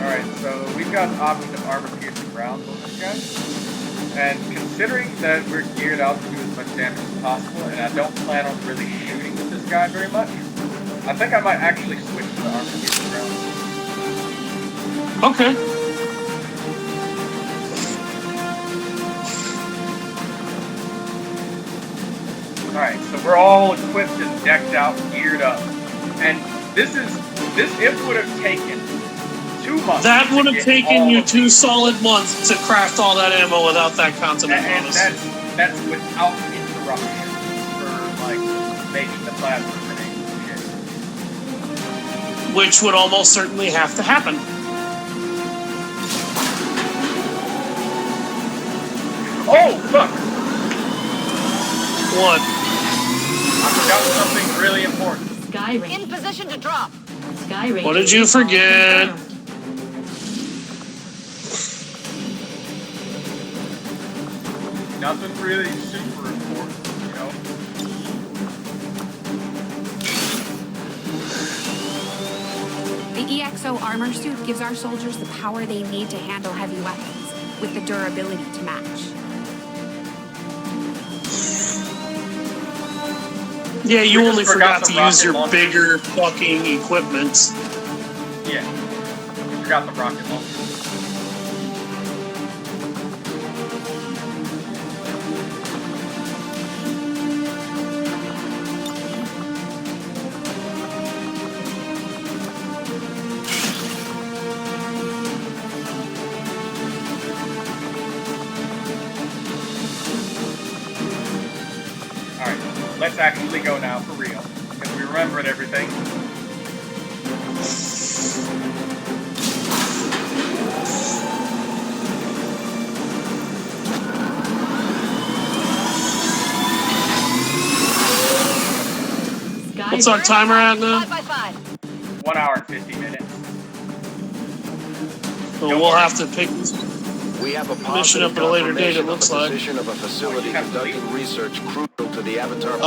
Alright, so we've got the option of armor-piercing rounds on this guy. And considering that we're geared out to do as much damage as possible, and I don't plan on really shooting with this guy very much, I think I might actually switch to the armor-piercing rounds.
Okay.
Alright, so we're all equipped and decked out, geared up. And this it would have taken 2 months.
That would have taken you 2 solid months to craft all that ammo without that continent bonus.
And that's without interruption for, like, making the plasma grenade and shit.
Which would almost certainly have to happen.
Oh, fuck!
What?
I forgot something really important.
Sky range.
In position to drop.
Sky range.
What did you forget?
Nothing really super important, you know?
The EXO armor suit gives our soldiers the power they need to handle heavy weapons, with the durability to match.
Yeah, you
We
only
just
forgot
the
to use your
rocket
bigger fucking equipment.
Yeah. We forgot the rocket launcher. let's actually go now for real. Because we remembered everything.
What's our timer at now?
5 by 5.
1 hour and 50 minutes.
So we'll have to pick this
We have a
mission up at a later date, it
confirmation
looks
of the
like.
position of a facility conducting research crucial to the Avatar.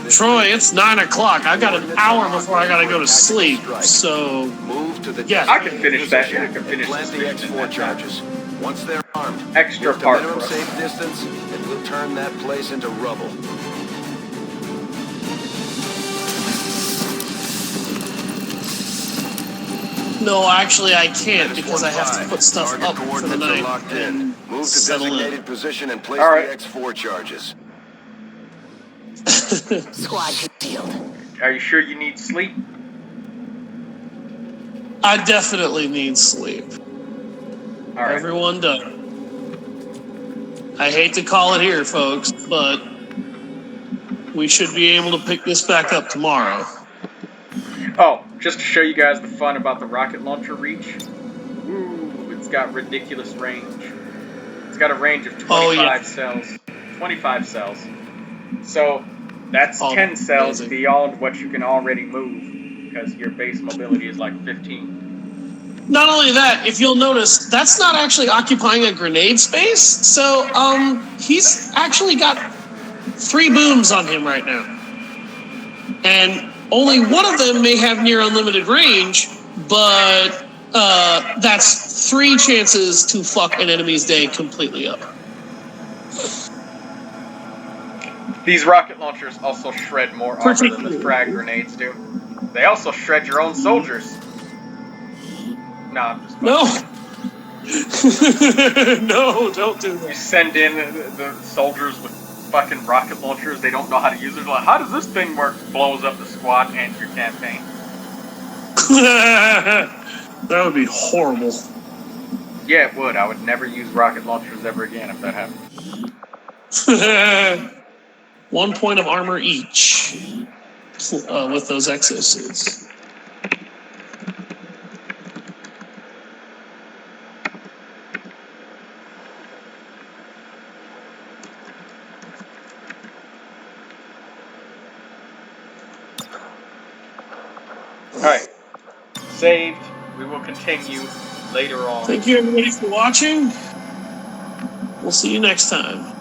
Troy, it's 9 o'clock. I've got an hour before I gotta go to sleep, so...
Move to the
Yeah.
I can finish that. I can finish
plant
this
the
mission
X4
in that time.
charges. Once they're armed,
Extra
move to
part
minimum
for us.
safe distance, and we'll turn that place into rubble.
No, actually I can't because I have to put stuff
Target
up for the
coordinates are
night
locked in.
and
Move to
settle
designated position and place
All right.
the X4 charges.
in.
Squad concealed.
Are you sure you need sleep?
I definitely need sleep.
All right.
Everyone does. I hate to call it here, folks, but we should be able to pick this back up tomorrow.
Oh, just to show you guys the fun about the rocket launcher reach. Ooh, it's got ridiculous range. It's got a range of 25 cells. 25 cells. So that's 10 cells
amazing.
beyond what you can already move because your base mobility is like 15.
Not only that, if you'll notice, that's not actually occupying a grenade space. So, he's actually got 3 booms on him right now. And only one of them may have near unlimited range, but that's 3 chances to fuck an enemy's day completely up.
These rocket launchers also shred more armor than the frag grenades do. They also shred your own soldiers. No, I'm just fucking.
No, don't do
You
that.
send in the soldiers with fucking rocket launchers, they don't know how to use it. Like, how does this thing work? Blows up the squad and your campaign.
That would be horrible.
Yeah, it would. I would never use rocket launchers ever again if that happened.
1 point of armor each with those exosuits.
Alright. Saved. We will continue later on.
Thank you everybody for watching. We'll see you next time.